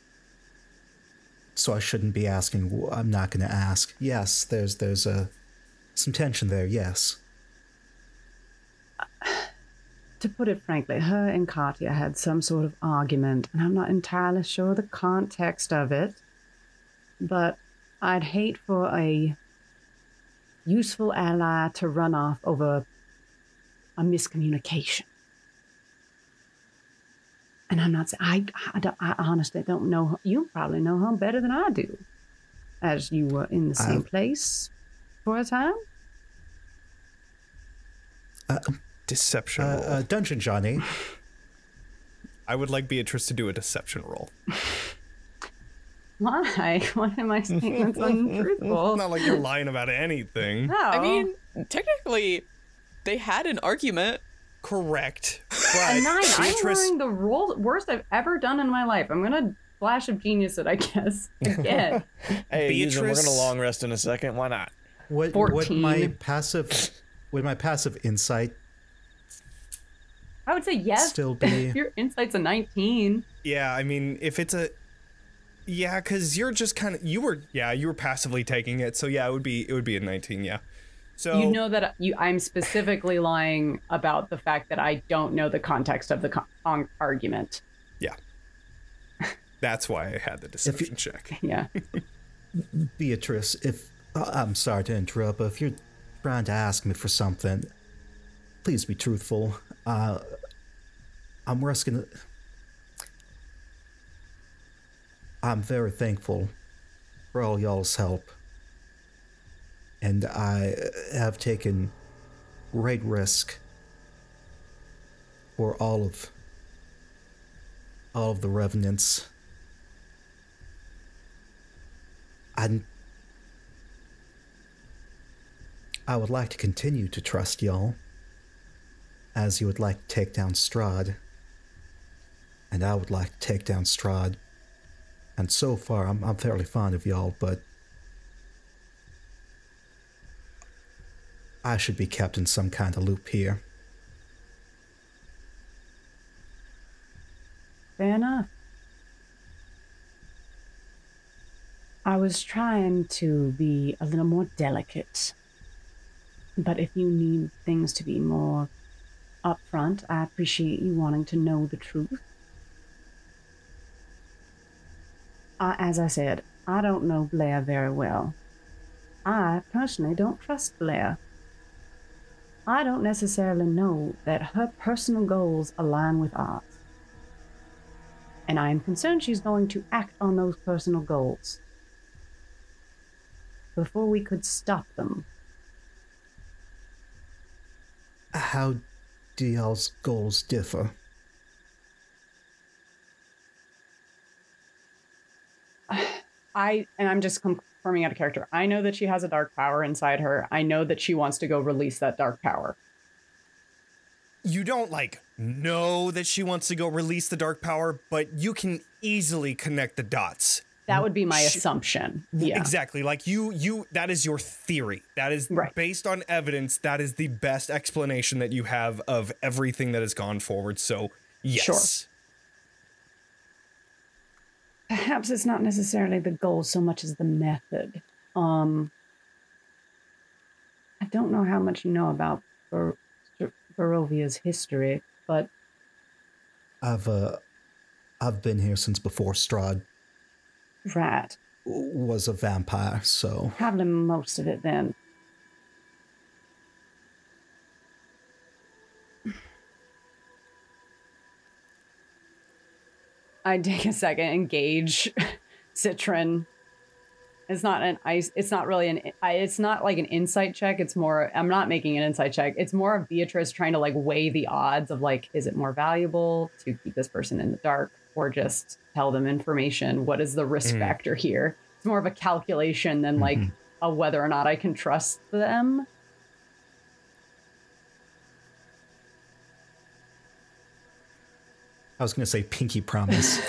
So I shouldn't be asking. I'm not going to ask. Yes, there's some tension there, yes. To put it frankly, her and Katya had some sort of argument, and I'm not entirely sure the context of it, but I'd hate for a useful ally to run off over a miscommunication. And I'm not saying, I honestly don't know her. You probably know her better than I do, as you were in the same place for a time. Deception roll. Dungeon Johnny. I would like Beatrice to do a deception roll. Why? Why am I saying that's untruthful? It's not like you're lying about anything. No. I mean, technically, they had an argument. Correct. A 9. Beatrice, I'm wearing the worst I've ever done in my life. I'm gonna flash of genius it, I guess. Again. Hey, Beatrice, we're gonna long rest in a second. Why not? Would 14. my passive insight I would say yes. still be? Your insight's a 19. Yeah, I mean, if it's a... Yeah, because you're just kind of... You were passively taking it, so yeah, it would be a 19, yeah. So You know that I'm specifically lying about the fact that I don't know the context of the argument. Yeah. That's why I had the deception check. Yeah. Beatrice, if I'm sorry to interrupt, but if you're trying to ask me for something, please be truthful. I'm risking. I'm very thankful for all y'all's help, and I have taken great risk for all of the revenants. I would like to continue to trust y'all, as you would like to take down Strahd, and I would like to take down Strahd. And so far, I'm fairly fond of y'all, but I should be kept in some kind of loop here. Fair enough. I was trying to be a little more delicate, but if you need things to be more upfront, I appreciate you wanting to know the truth. As I said, I don't know Blaire very well. I personally don't trust Blaire. I don't necessarily know that her personal goals align with ours. And I am concerned she's going to act on those personal goals before we could stop them. How do y'all's goals differ? I'm just confirming out of character. I know that she has a dark power inside her. I know that she wants to go release that dark power. You don't, know that she wants to go release the dark power, but you can easily connect the dots. That would be my assumption. Yeah. Exactly. That is your theory. That is based on evidence. That is the best explanation that you have of everything that has gone forward. So, yes. Sure. Perhaps it's not necessarily the goal so much as the method. I don't know how much you know about Barovia's history, but I've been here since before Strahd right. was a vampire, so Probably most of it then. I take a second and gauge Citron. It's not like an insight check. It's more, I'm not making an insight check. It's more of Beatrice trying to like weigh the odds of like, is it more valuable to keep this person in the dark or just tell them information? What is the risk factor here? It's more of a calculation than like a whether or not I can trust them. I was going to say pinky promise.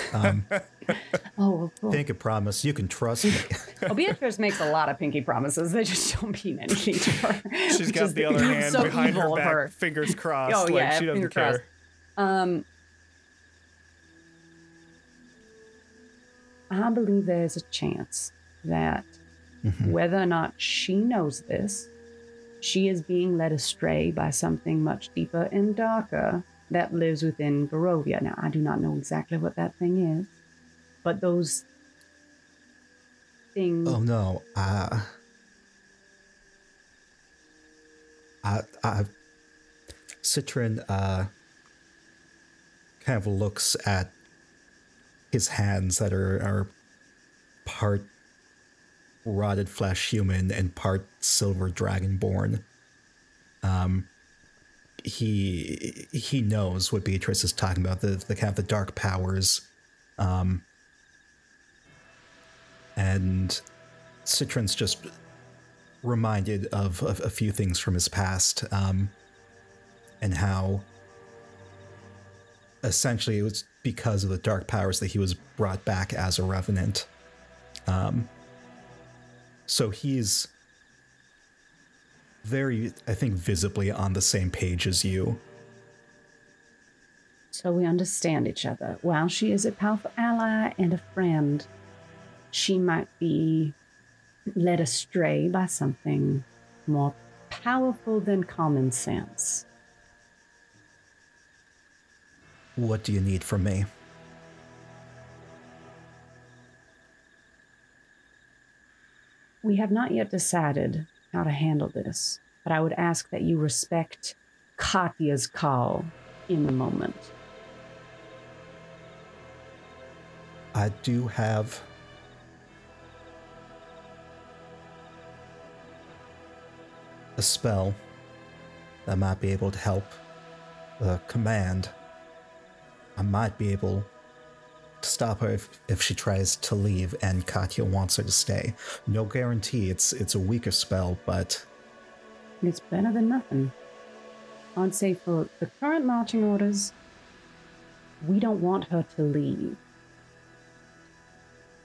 Oh, cool. Pinky promise, you can trust me. Well, Beatrice makes a lot of pinky promises. They just don't mean anything to her. She's got the other hand so behind her evil of back, her. fingers crossed. Oh, like yeah, she doesn't finger care. I believe there's a chance that whether or not she knows this, she is being led astray by something much deeper and darker that lives within Barovia. Now, I do not know exactly what that thing is, but those things... Oh, no. Citron kind of looks at his hands that are part rotted flesh human and part silver dragonborn. He knows what Beatrice is talking about, the kind of the dark powers. And Citron's just reminded of a few things from his past, and how essentially it was because of the dark powers that he was brought back as a revenant. So he's very, I think, visibly on the same page as you. So we understand each other. While she is a powerful ally and a friend, she might be led astray by something more powerful than common sense. What do you need from me? We have not yet decided how to handle this, but I would ask that you respect Katya's call in the moment. I do have a spell that might be able to help. The command. I might be able to stop her if she tries to leave and Katya wants her to stay. No guarantee. It's a weaker spell, but It's better than nothing. I'd say for the current marching orders, we don't want her to leave.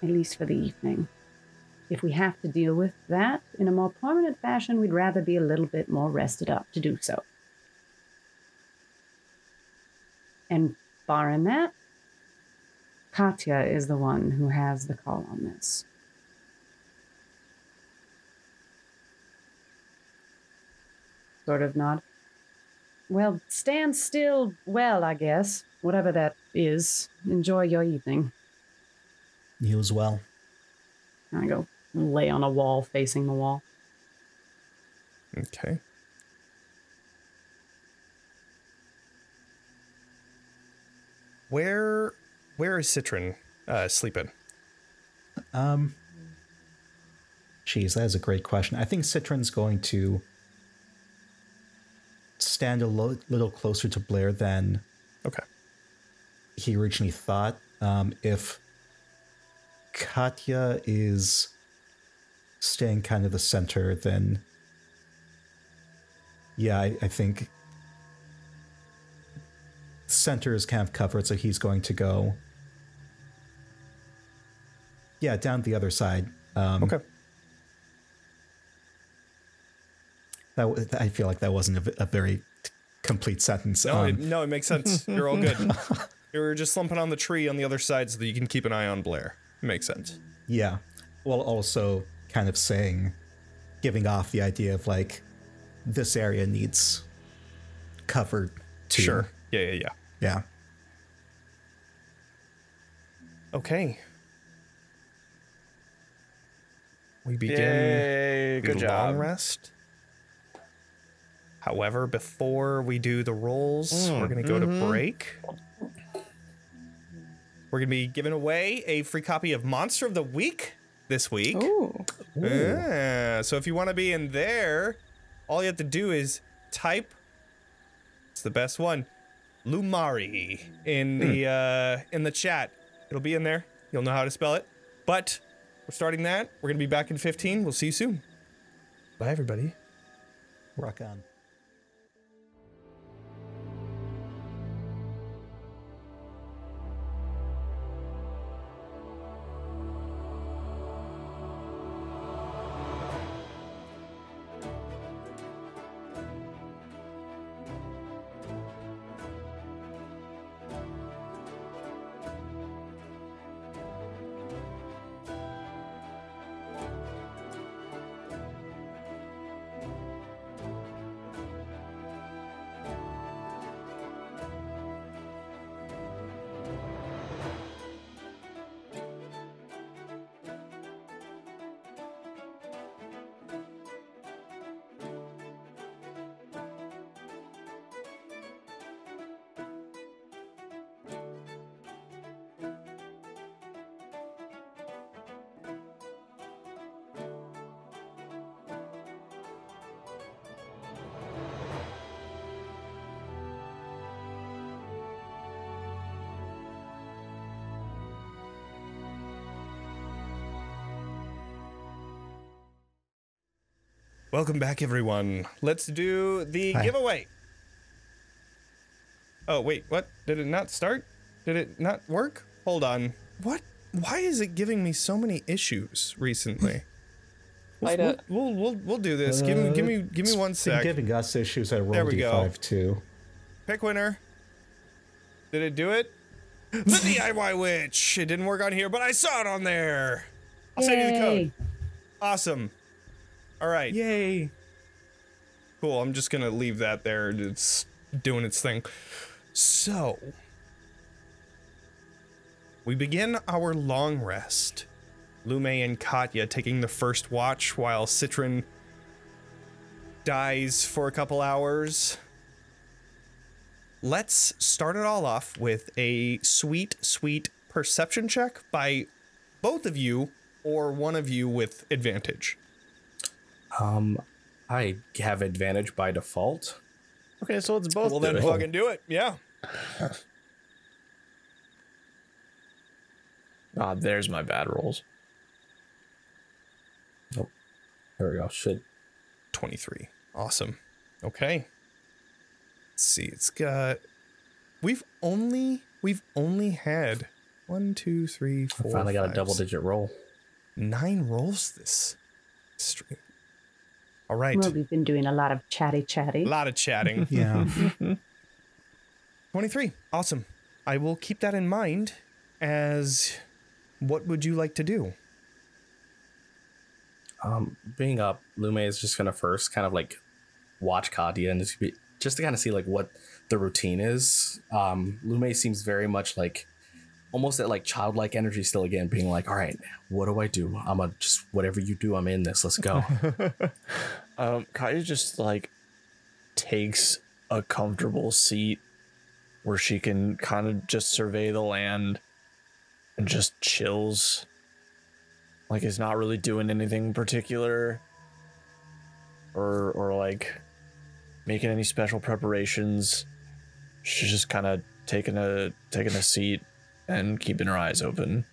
At least for the evening. If we have to deal with that in a more permanent fashion, we'd rather be a little bit more rested up to do so. And barring that, Katya is the one who has the call on this. Sort of nod. Well, stand still well, I guess. Whatever that is. Enjoy your evening. you as well. I go lay on a wall facing the wall. Okay. Where is Citron sleeping? Geez, that is a great question. I think Citron's going to stand a little closer to Blaire than he originally thought. If Katya is staying kind of the center, then yeah, I think center is kind of covered, so he's going to go down the other side. Okay. I feel like that wasn't a very complete sentence. No, it makes sense. You're all good. You're just slumping on the tree on the other side so that you can keep an eye on Blaire. It makes sense. Yeah. While also kind of giving off the idea of like, this area needs covered too. Sure. Yeah. Yeah. Okay. We begin Yay, good the job. long rest. However, before we do the rolls, we're going to go to break. we're going to be giving away a free copy of Monster of the Week this week. Ooh. So if you want to be in there, all you have to do is type, it's the best one, Lumaria in the chat. It'll be in there. You'll know how to spell it. But we're starting that. We're going to be back in 15. We'll see you soon. Bye, everybody. Rock on. Welcome back, everyone. Let's do the giveaway. Oh, wait, what? Did it not start? Did it not work? Hold on. What? Why is it giving me so many issues recently? We'll do this. Give me 1 sec. Giving us issues at Roll There we go. D5 too. Pick winner. Did it do it? The DIY witch. It didn't work on here, but I saw it on there. I'll send you the code. Awesome. All right. Yay. Cool. I'm just gonna leave that there. It's doing its thing. So we begin our long rest. Lume and Katya taking the first watch while Citron dies for a couple hours. Let's start it all off with a sweet perception check by both of you or one of you with advantage. I have advantage by default. Okay, so it's both. Well, then fucking do it. Yeah. There's my bad rolls. Oh, there we go. Shit. 23. Awesome. Okay. Let's see. It's got. We've only had 1, 2, 3, 4. I finally got a 5, double-digit roll. 9 rolls this stream. All right. Well, we've been doing a lot of chatty. A lot of chatting. Yeah. 23. Awesome. I will keep that in mind as what would you like to do? Being up, Lume is just gonna first kind of like watch Katya and just to kind of see like what the routine is. Lume seems very much like almost that like childlike energy still again, being like, all right, what do I do? I'm gonna just whatever you do, I'm in this. Let's go. Katya just like takes a comfortable seat where she can kind of just survey the land and just chills. Like is not really doing anything particular or like making any special preparations. She's just kind of taking a seat and keeping her eyes open.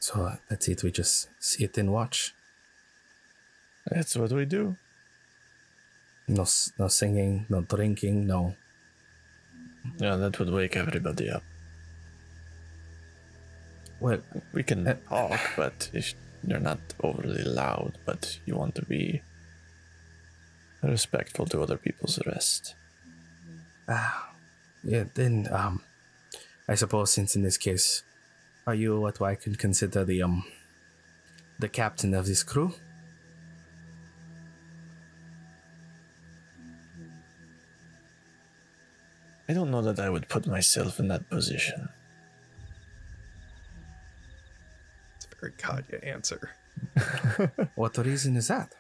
So that's it. We just sit and watch. That's what we do. No singing, no drinking, no. Yeah, that would wake everybody up. Well, We can talk, but if you're not overly loud, but you want to be respectful to other people's rest. yeah. Then I suppose since in this case, are you what I can consider the captain of this crew? I don't know that I would put myself in that position. It's a very Katya answer. What reason is that?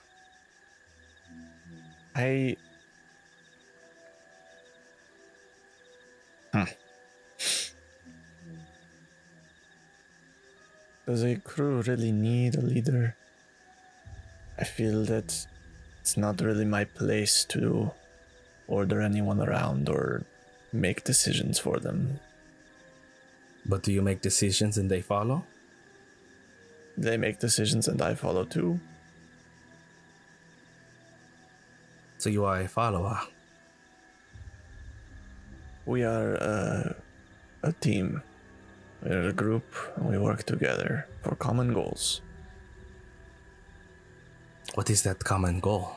Does a crew really need a leader? I feel that it's not really my place to order anyone around or make decisions for them. But do you make decisions and they follow? They make decisions and I follow too. So you are a follower. We are a team. We're a group and we work together for common goals. What is that common goal?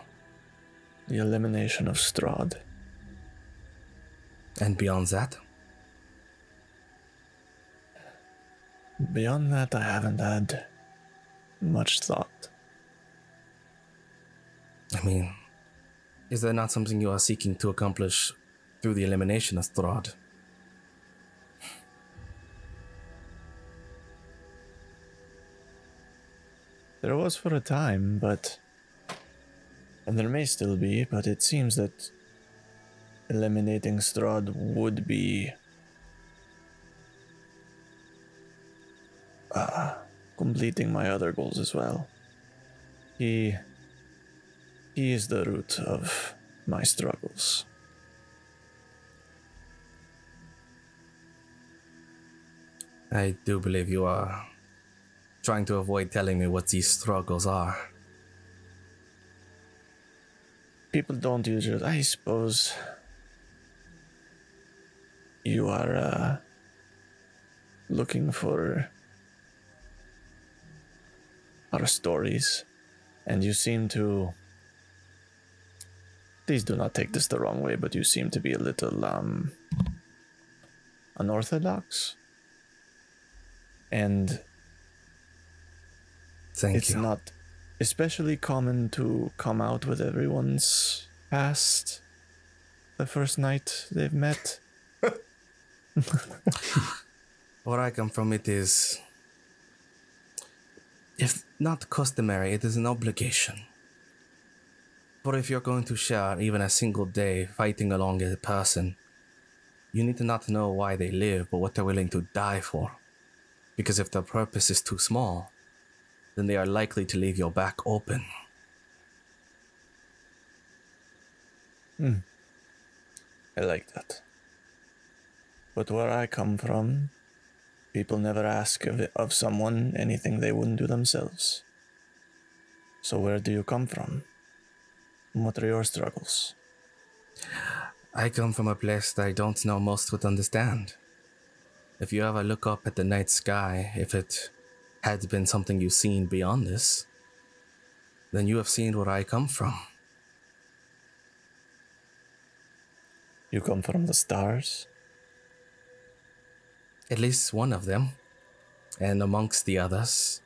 The elimination of Strahd. And beyond that? Beyond that, I haven't had much thought. I mean, is there not something you are seeking to accomplish through the elimination of Strahd? There was for a time, and there may still be, but it seems that eliminating Strahd would be completing my other goals as well. He is the root of my struggles. I do believe you are trying to avoid telling me what these struggles are. People don't usually, I suppose. You are looking for our stories, and you seem to, please do not take this the wrong way, but you seem to be a little unorthodox. And it's not especially common to come out with everyone's past the first night they've met. Where I come from, it is, if not customary, it is an obligation. For if you're going to share even a single day fighting along a person, you need to not know why they live, but what they're willing to die for. Because if their purpose is too small, then they are likely to leave your back open. I like that. But where I come from, people never ask of someone anything they wouldn't do themselves. So where do you come from? What are your struggles? I come from a place that I don't know most would understand. If you ever look up at the night sky, if it had been something you've seen beyond this, then you have seen where I come from. You come from the stars? At least one of them, and amongst the others,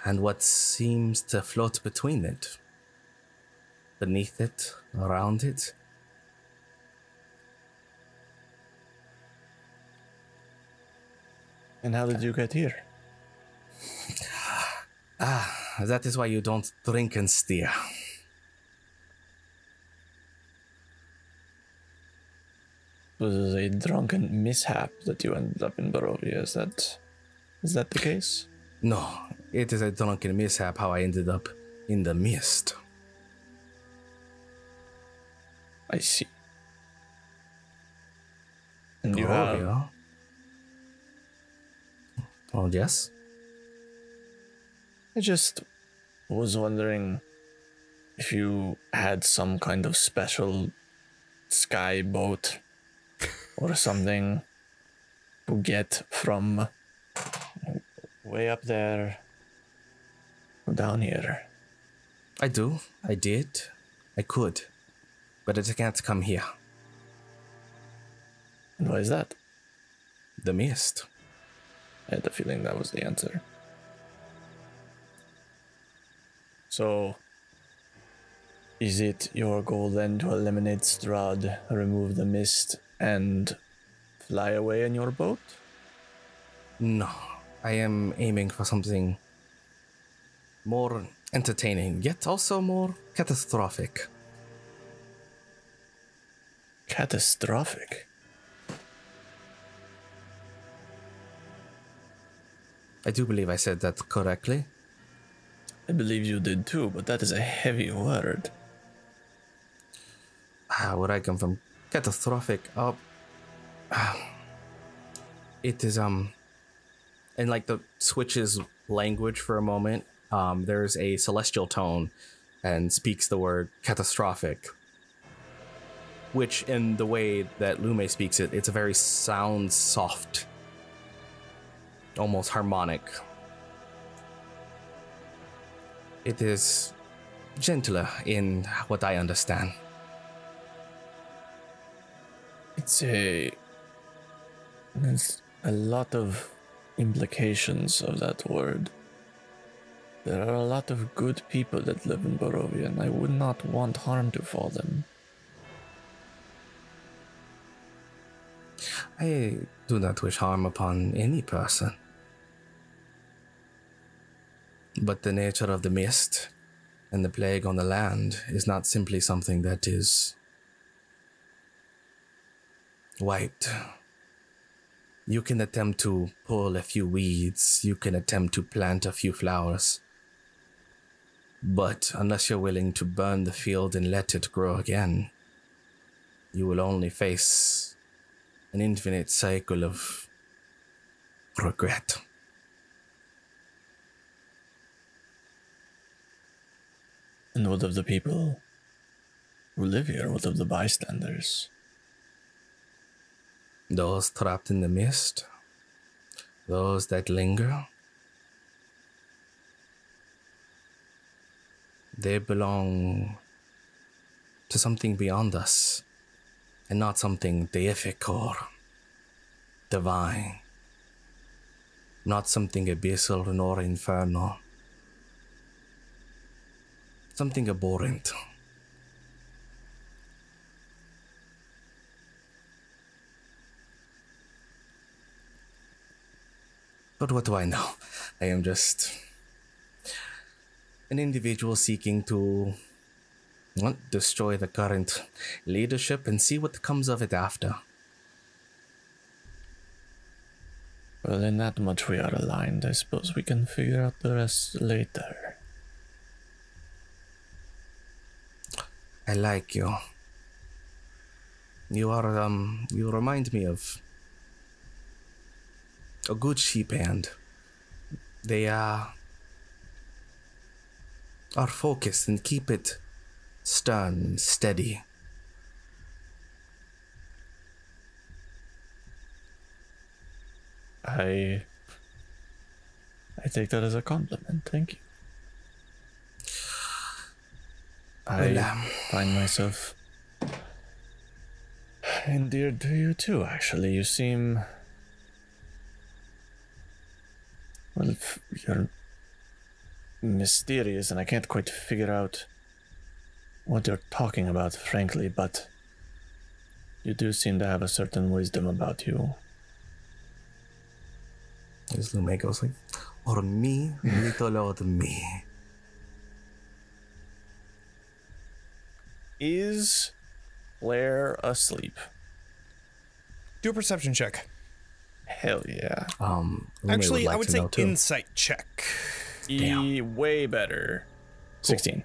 and what seems to float between it, beneath it, around it. And how did you get here? That is why you don't drink and steer. Was it a drunken mishap that you ended up in Barovia? Is that the case? No, it is a drunken mishap how I ended up in the mist. I see. And you Barovia? have... Oh, yes? I just was wondering if you had some kind of special sky boat or something to get from way up there down here. I do. I did. I could. But it can't come here. And why is that? The mist. I had the feeling that was the answer. So, is it your goal then to eliminate Strahd, remove the mist, and fly away in your boat? No. I am aiming for something more entertaining, yet also more catastrophic. Catastrophic? I do believe I said that correctly. I believe you did too, but that is a heavy word. Where I come from, catastrophic. It is and like the switches language for a moment. There's a celestial tone, and speaks the word catastrophic, which in the way that Lume speaks it, it's a very sound soft, almost harmonic. It is gentler in what I understand. There's a lot of implications of that word. There are a lot of good people that live in Barovia, and I would not want harm to fall them. I do not wish harm upon any person. But the nature of the mist and the plague on the land is not simply something that is wiped. You can attempt to pull a few weeds, you can attempt to plant a few flowers, but unless you're willing to burn the field and let it grow again, you will only face an infinite cycle of regret. And what of the people who live here? What of the bystanders? Those trapped in the mist, those that linger, they belong to something beyond us, and not something deific or divine, not something abyssal nor infernal, something abhorrent. But what do I know? I am just an individual seeking to destroy the current leadership and see what comes of it after. Well, in that much we are aligned. I suppose we can figure out the rest later. I like you. You are, you remind me of a good sheep hand. They are focused and keep it stern and steady. I take that as a compliment, thank you. I find myself endeared to you too, actually. You seem... well, you're mysterious and I can't quite figure out what you're talking about, frankly, but you do seem to have a certain wisdom about you. As Lume goes like, or me, little old me. Is Blaire asleep? Do a perception check. Hell yeah. Actually, I would say insight check. Way better. Cool. 16.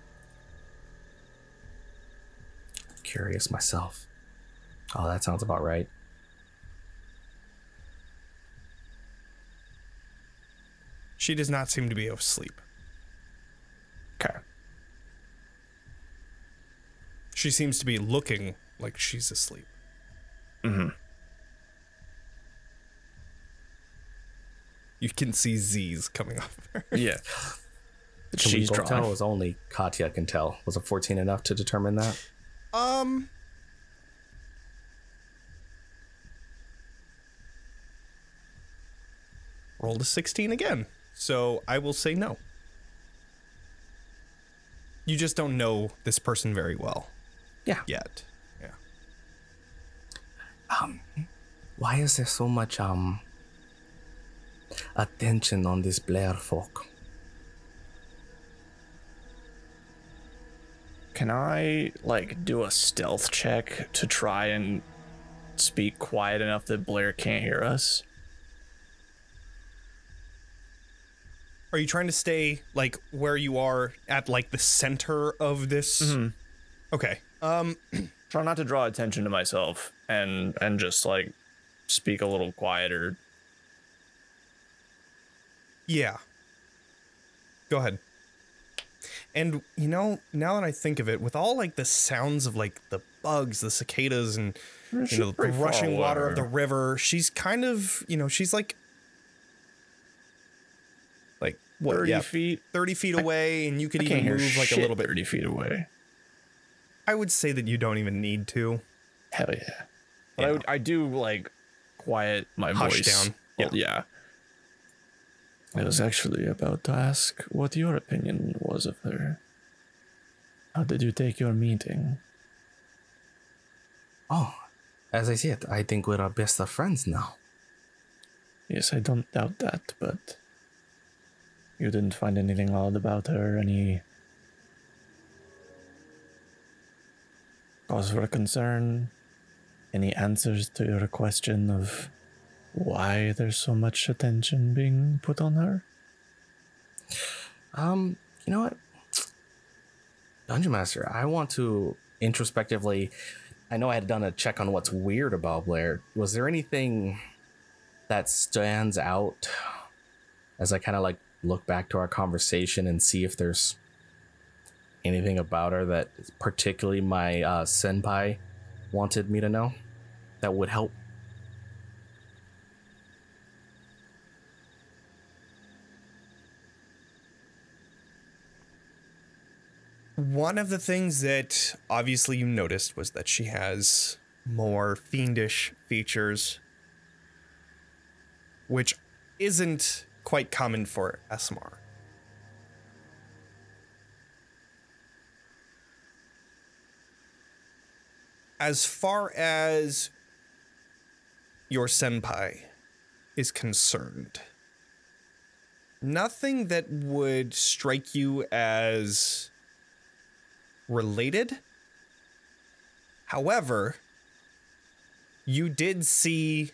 Curious myself. Oh, that sounds about right. She does not seem to be asleep. Okay. She seems to be looking like she's asleep. Mm-hmm. You can see Z's coming off of her. Yeah. Can we She's both drawing. tell? It was only Katya can tell. Was a 14 enough to determine that? Rolled a 16 again. So I will say no. You just don't know this person very well. Yeah. Yet. Yeah. Why is there so much attention on this Blaire folk? Can I, like, do a stealth check to try and speak quiet enough that Blaire can't hear us? Are you trying to stay like where you are at like the center of this? Okay. Try not to draw attention to myself and just like speak a little quieter. Yeah. Go ahead. And you know, now that I think of it, with all like the sounds of like the bugs, the cicadas, and you know the rushing water of the river, she's kind of, you know, she's like what? 30 feet, 30 feet away, and you could even move like a little bit. 30 feet away. I would say that you don't even need to. Hell yeah. But I do like quiet my Hush voice down. Well, yeah. I was actually about to ask what your opinion was of her. How did you take your meeting? Oh, as I said, I think we're our best of friends now. Yes, I don't doubt that, but you didn't find anything odd about her, any cause for concern, any answers to your question of why there's so much attention being put on her? You know what? Dungeon Master, I want to introspectively, I know I had done a check on what's weird about Blaire. Was there anything that stands out as I kind of like look back to our conversation and see if there's anything about her that particularly my senpai wanted me to know that would help? One of the things that obviously you noticed was that she has more fiendish features, which isn't quite common for Esmar. As far as your senpai is concerned, nothing that would strike you as related. However, you did see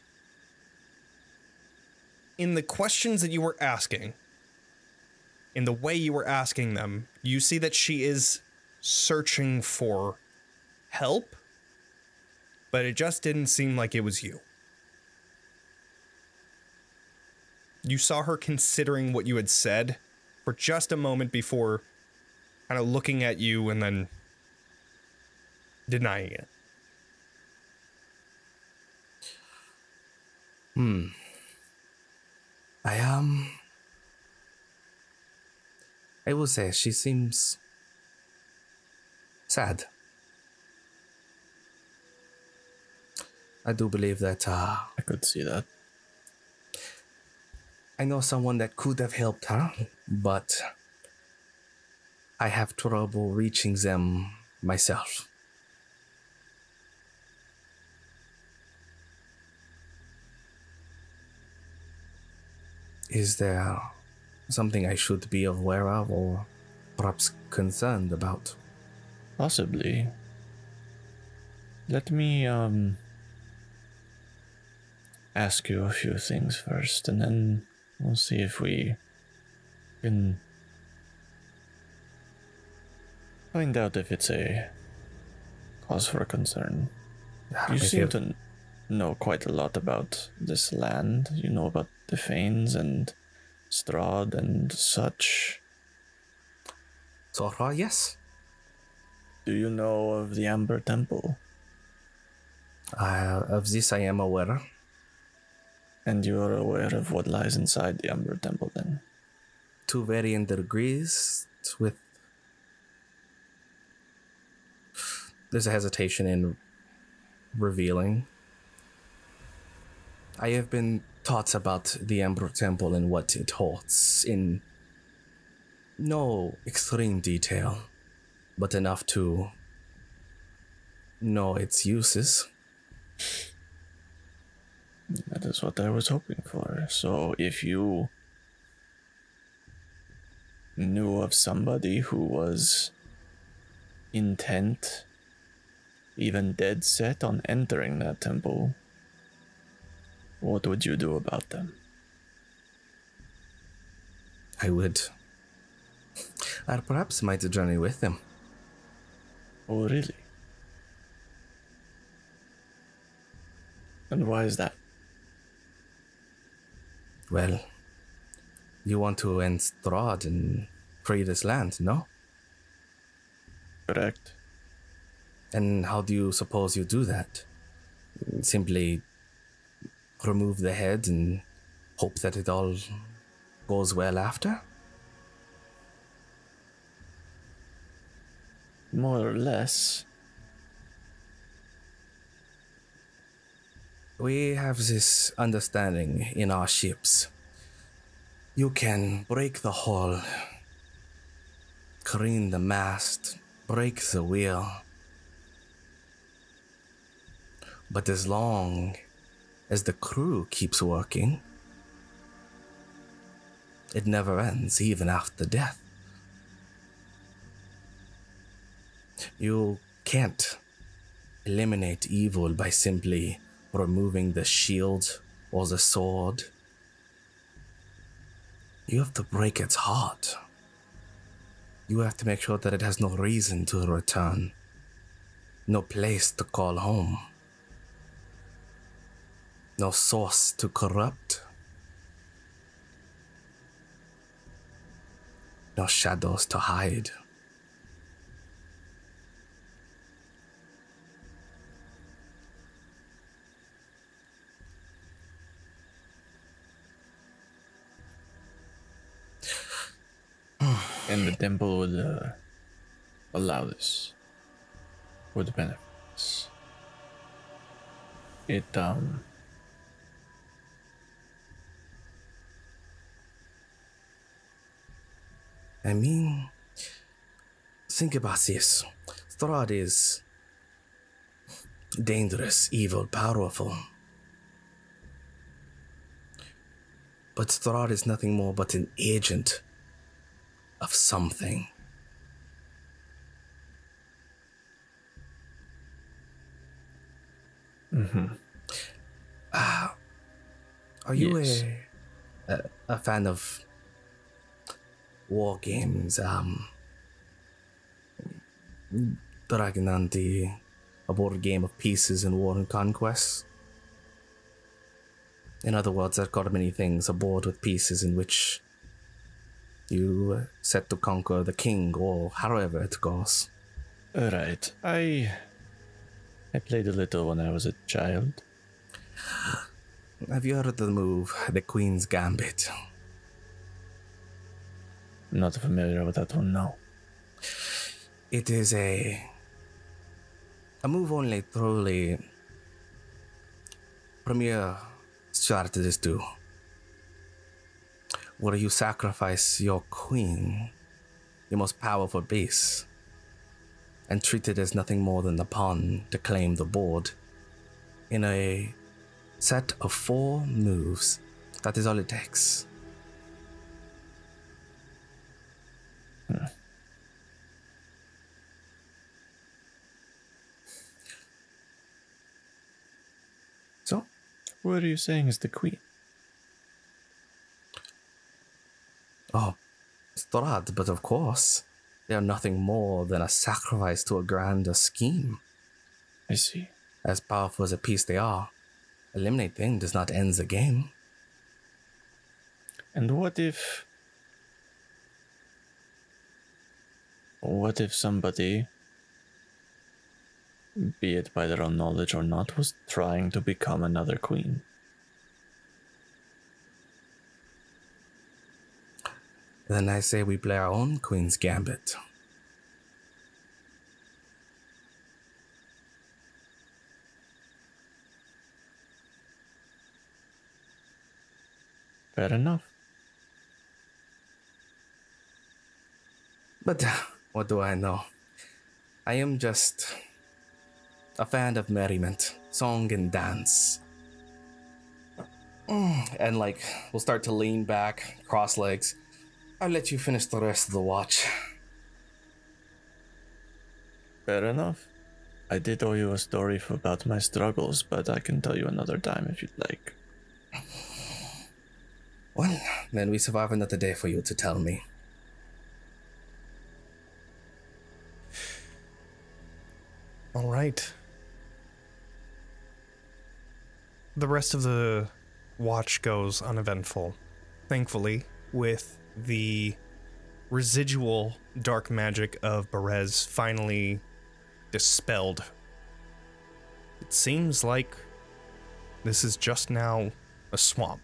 in the questions that you were asking, in the way you were asking them, you see that she is searching for help, but it just didn't seem like it was you. You saw her considering what you had said for just a moment before kind of looking at you and then denying it. I will say she seems sad. I do believe that I could see that. I know someone that could have helped her, but I have trouble reaching them myself. Is there something I should be aware of or perhaps concerned about? Possibly. Let me ask you a few things first, and then we'll see if we can find out if it's a cause for concern. You seem to know quite a lot about this land. You know about the Fanes and Strahd and such. Sorsha, yes. Do you know of the Amber Temple? Of this I am aware. And you are aware of what lies inside the Amber Temple then? To varying degrees, with... There's a hesitation in revealing. I have been taught about the Amber Temple and what it holds in no extreme detail, but enough to know its uses. That is what I was hoping for. So if you knew of somebody who was intent, even dead set on entering that temple, what would you do about them? I would. I perhaps might journey with them. Oh, really? And why is that? Well, you want to end Strahd and free this land, no? Correct. And how do you suppose you do that? Simply remove the head and hope that it all goes well after? More or less. We have this understanding in our ships. You can break the hull, careen the mast, break the wheel. But as long as the crew keeps working, it never ends, even after death. You can't eliminate evil by simply removing the shield or the sword. You have to break its heart. You have to make sure that it has no reason to return, no place to call home, no source to corrupt, no shadows to hide. And the temple would allow this. Would benefit us. It, I mean, think about this. Strahd is dangerous, evil, powerful. But Strahd is nothing more but an agent of something. Are you Yes. a fan of war games? Dragonanti, a board game of pieces in War and Conquest. In other words, there are many things, a board with pieces in which you set to conquer the king, or however it goes. Alright. I played a little when I was a child. Have you heard of the move, the Queen's Gambit? Not familiar with that one, no. It is a move only truly premier strategists do, where you sacrifice your queen, your most powerful piece, and treat it as nothing more than a pawn to claim the board in a set of 4 moves. That is all it takes. So, What are you saying is the queen? oh, Strahd, but of course, they are nothing more than a sacrifice to a grander scheme. I see. As powerful as a piece they are, eliminate them does not end the game. And what if somebody, be it by their own knowledge or not, was trying to become another queen? Then I say we play our own Queen's Gambit. Fair enough. But what do I know? I am just a fan of merriment, song and dance. And we'll start to lean back, cross legs. I'll let you finish the rest of the watch. Fair enough. I did owe you a story about my struggles, but I can tell you another time if you'd like. Well, then we survive another day for you to tell me. All right. The rest of the watch goes uneventful. Thankfully, with the residual dark magic of Berez finally dispelled, it seems like this is just now a swamp.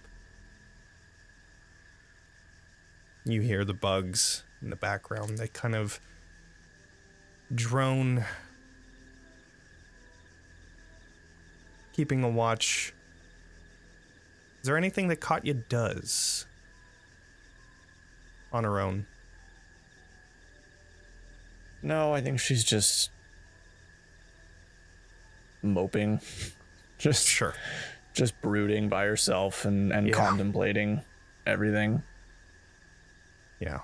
You hear the bugs in the background. They kind of drone, keeping a watch. Is there anything that Katya does on her own? No, I think she's just moping. Just brooding by herself and contemplating everything. Yeah.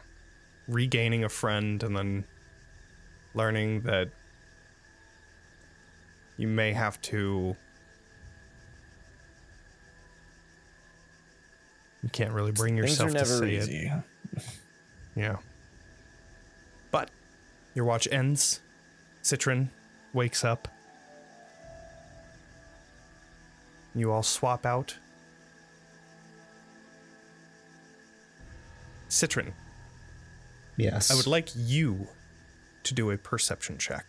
Regaining a friend and then learning that you may have to... You can't really bring yourself to say it. Things are never easy. Yeah. But your watch ends. Citron wakes up. You all swap out. Citron. Yes. I would like you to do a perception check.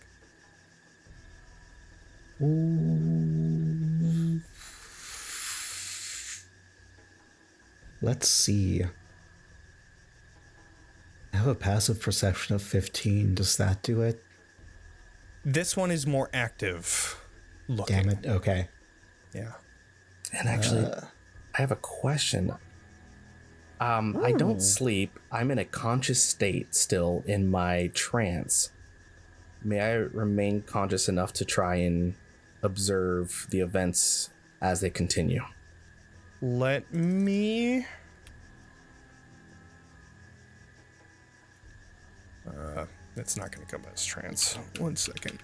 Ooh. Let's see. I have a passive perception of 15. Does that do it? This one is more active looking. Damn it. Okay. Yeah. And actually, I have a question. I don't sleep. I'm in a conscious state still in my trance. May I remain conscious enough to try and observe the events as they continue? Let me... it's not going to come as trance. 1 second.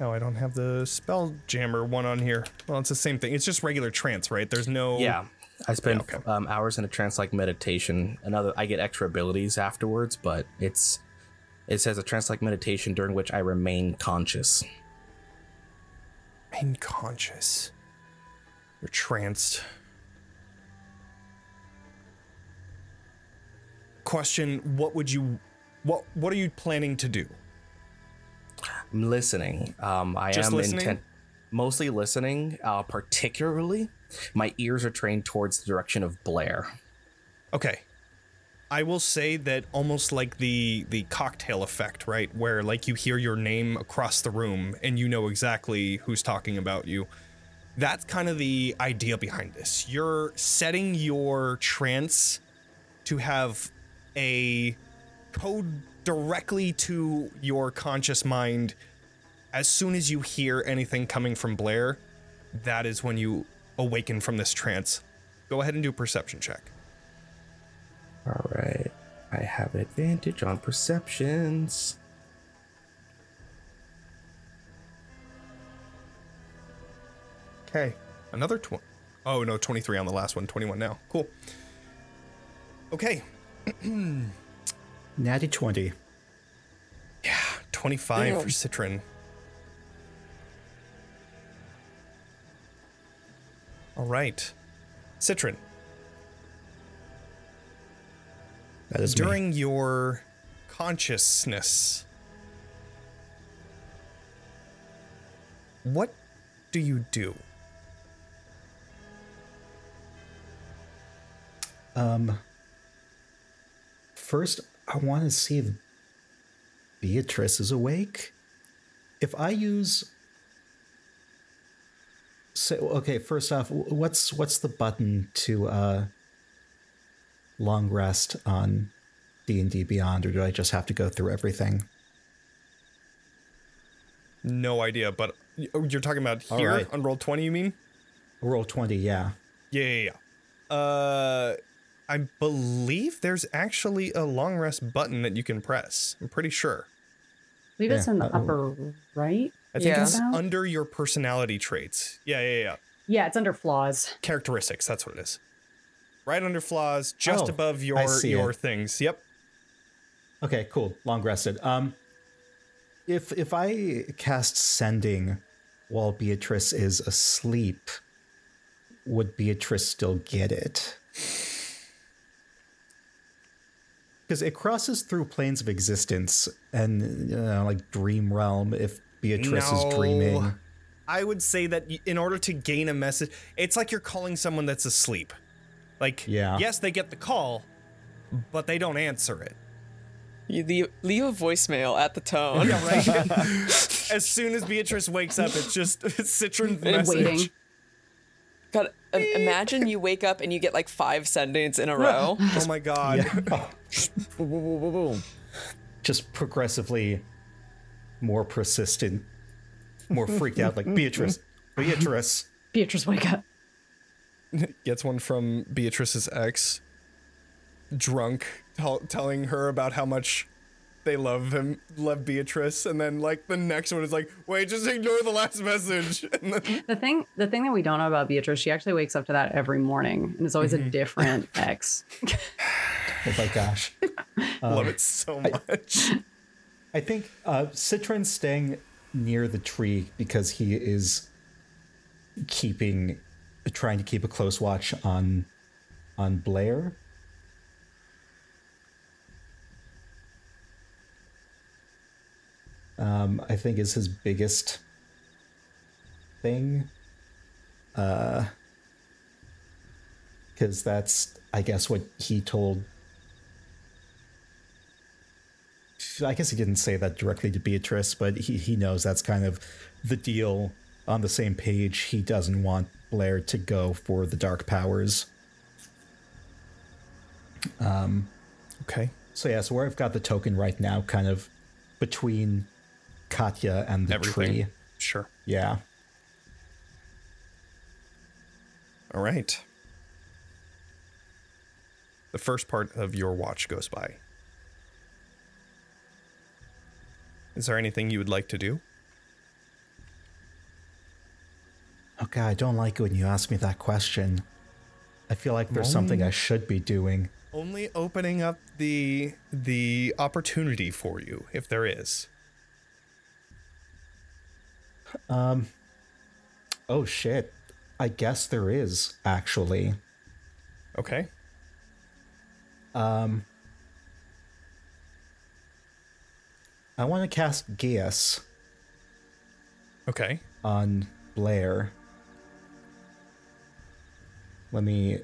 Oh, I don't have the Spelljammer one on here. Well, it's the same thing. It's just regular trance, right? There's no... Yeah, I spend hours in a trance-like meditation. I get extra abilities afterwards, but it says a trance-like meditation during which I remain conscious. Remain conscious. You're tranced. Question, what are you planning to do? I'm listening. I Just am listening? mostly listening. Particularly, my ears are trained towards the direction of Blaire. Okay. I will say that almost like the cocktail effect, right? Where like you hear your name across the room and you know exactly who's talking about you. That's kind of the idea behind this. You're setting your trance to have a code directly to your conscious mind. As soon as you hear anything coming from Blaire, that is when you awaken from this trance. Go ahead and do a perception check. All right. I have advantage on perceptions. Okay. Another 20. Oh, no, 23 on the last one. 21 now. Cool. Okay. Natty 20. Yeah, 25 for Citron. All right. Citron. That is during your consciousness, what do you do? First, I want to see if Beatrice is awake. If I use... So, okay, first off, what's the button to long rest on D&D Beyond, or do I just have to go through everything? No idea, but you're talking about here on Roll20, you mean? Roll20, yeah. Yeah. I believe there's actually a long rest button that you can press. I'm pretty sure. I believe it's in the upper right. I think it's under your personality traits. Yeah. Yeah, it's under flaws. Characteristics, that's what it is. Right under flaws, just above your things. Yep. Okay, cool. Long rested. If I cast sending while Beatrice is asleep, would Beatrice still get it? Because it crosses through planes of existence and like dream realm if Beatrice is dreaming. I would say that in order to gain a message, it's like you're calling someone that's asleep. Like, yes, they get the call, but they don't answer it. You leave a voicemail at the tone. Yeah, right? As soon as Beatrice wakes up, it's just Citron's message. Waiting. God, imagine you wake up and you get like 5 sendings in a row. Oh my god. Boom. Just progressively more persistent, more freaked out, like Beatrice. Beatrice, wake up. Gets one from Beatrice's ex, drunk, telling her about how much they love Beatrice, and then like the next one is like, wait, just ignore the last message. And then... The thing that we don't know about Beatrice, she actually wakes up to that every morning, and it's always a different ex. Oh my gosh. Love it so much. I think Citron's staying near the tree because he is trying to keep a close watch on Blaire. I think is his biggest thing. Because that's, I guess, what he told. I guess he didn't say that directly to Beatrice, but he knows that's kind of the deal. On the same page, he doesn't want Blaire to go for the dark powers. Okay. So yeah, so where I've got the token right now, kind of between Katya and the tree. Sure. Yeah. All right. The first part of your watch goes by. Is there anything you would like to do? Okay, I don't like it when you ask me that question. I feel like there's something I should be doing. Only opening up the opportunity for you, if there is. Oh shit. I guess there is, actually. Okay. I want to cast Geas. Okay. On Blaire. Let me...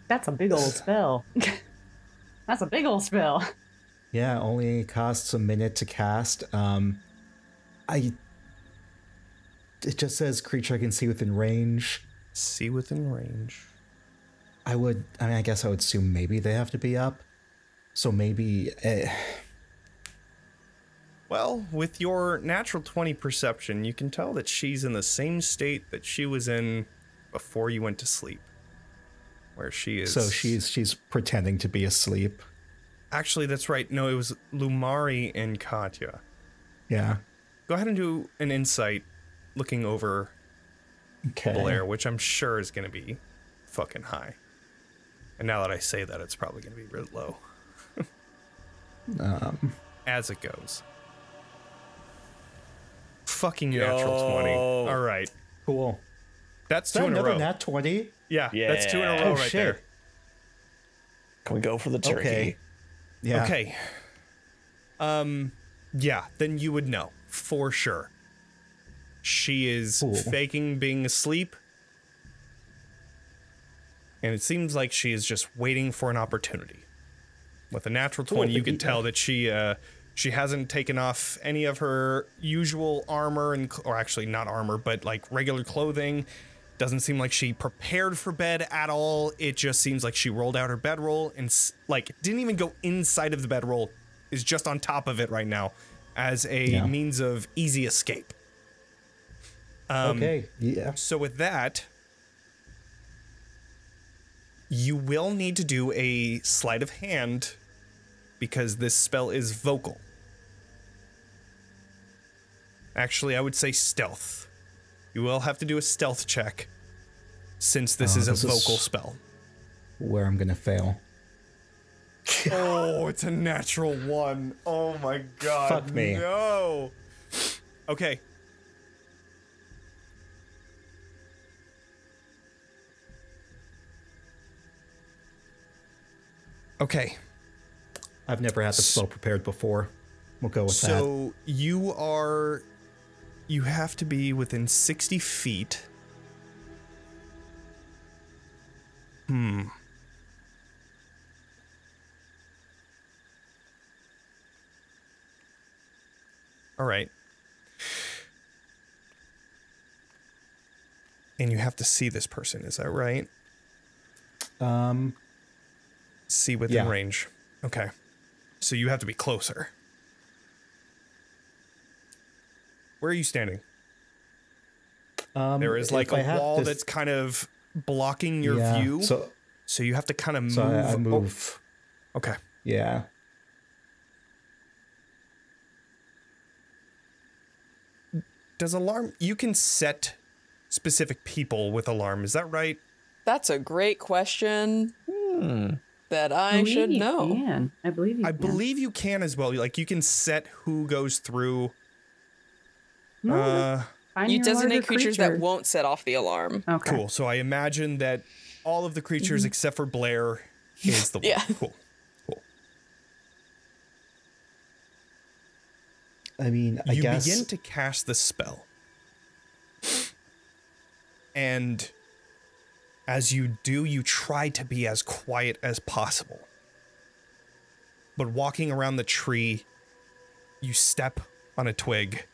That's a big old spell. That's a big old spell. Yeah, only costs a minute to cast. It just says creature I can see within range. See within range. I guess I would assume maybe they have to be up. So maybe... Well, with your natural 20 perception, you can tell that she's in the same state that she was in before you went to sleep. Where she is... So she's pretending to be asleep. Actually, that's right. No, it was Lumaria and Katya. Yeah. Go ahead and do an insight looking over Blaire, which I'm sure is going to be fucking high. And now that I say that, it's probably going to be really low. As it goes. Fucking natural 20. All right. Cool. That's two in a row. Nat 20? Yeah, that's 2 in a row right there. Can we go for the turkey? Okay. Yeah. Okay. Yeah, then you would know for sure. She is faking being asleep. And it seems like she is just waiting for an opportunity. With a natural 20, you can tell that she hasn't taken off any of her usual armor, or actually not armor, but like regular clothing. Doesn't seem like she prepared for bed at all. It just seems like she rolled out her bedroll and like didn't even go inside of the bedroll, is just on top of it right now as a means of easy escape. Okay, yeah. So with that, you will need to do a sleight of hand because this spell is vocal. Actually, I would say stealth. You will have to do a stealth check since this is a this is- vocal spell. Where I'm gonna fail. Oh, it's a natural 1. Oh my god. Fuck me. No. Okay. Okay. I've never had the spell prepared before. We'll go with that. So you have to be within 60 feet. All right. And you have to see this person, is that right? See within Yeah. range. Okay. So you have to be closer. Where are you standing? There is like if I a have wall to- that's kind of blocking your yeah, view. So, So you have to kind of move. so I move. Oh, okay. Yeah. Does alarm, you can set specific people with alarm, is that right? That's a great question that I believe should you know. can. I believe you I can. believe you can as well. Like you can set who goes through. No, find You your designate larger creatures creature. that won't set off the alarm. Okay. Cool. So I imagine that all of the creatures except for Blaire is the one. Yeah. Cool. Cool. I mean, I You guess. begin to cast the spell. And as you do, you try to be as quiet as possible. But walking around the tree, you step on a twig,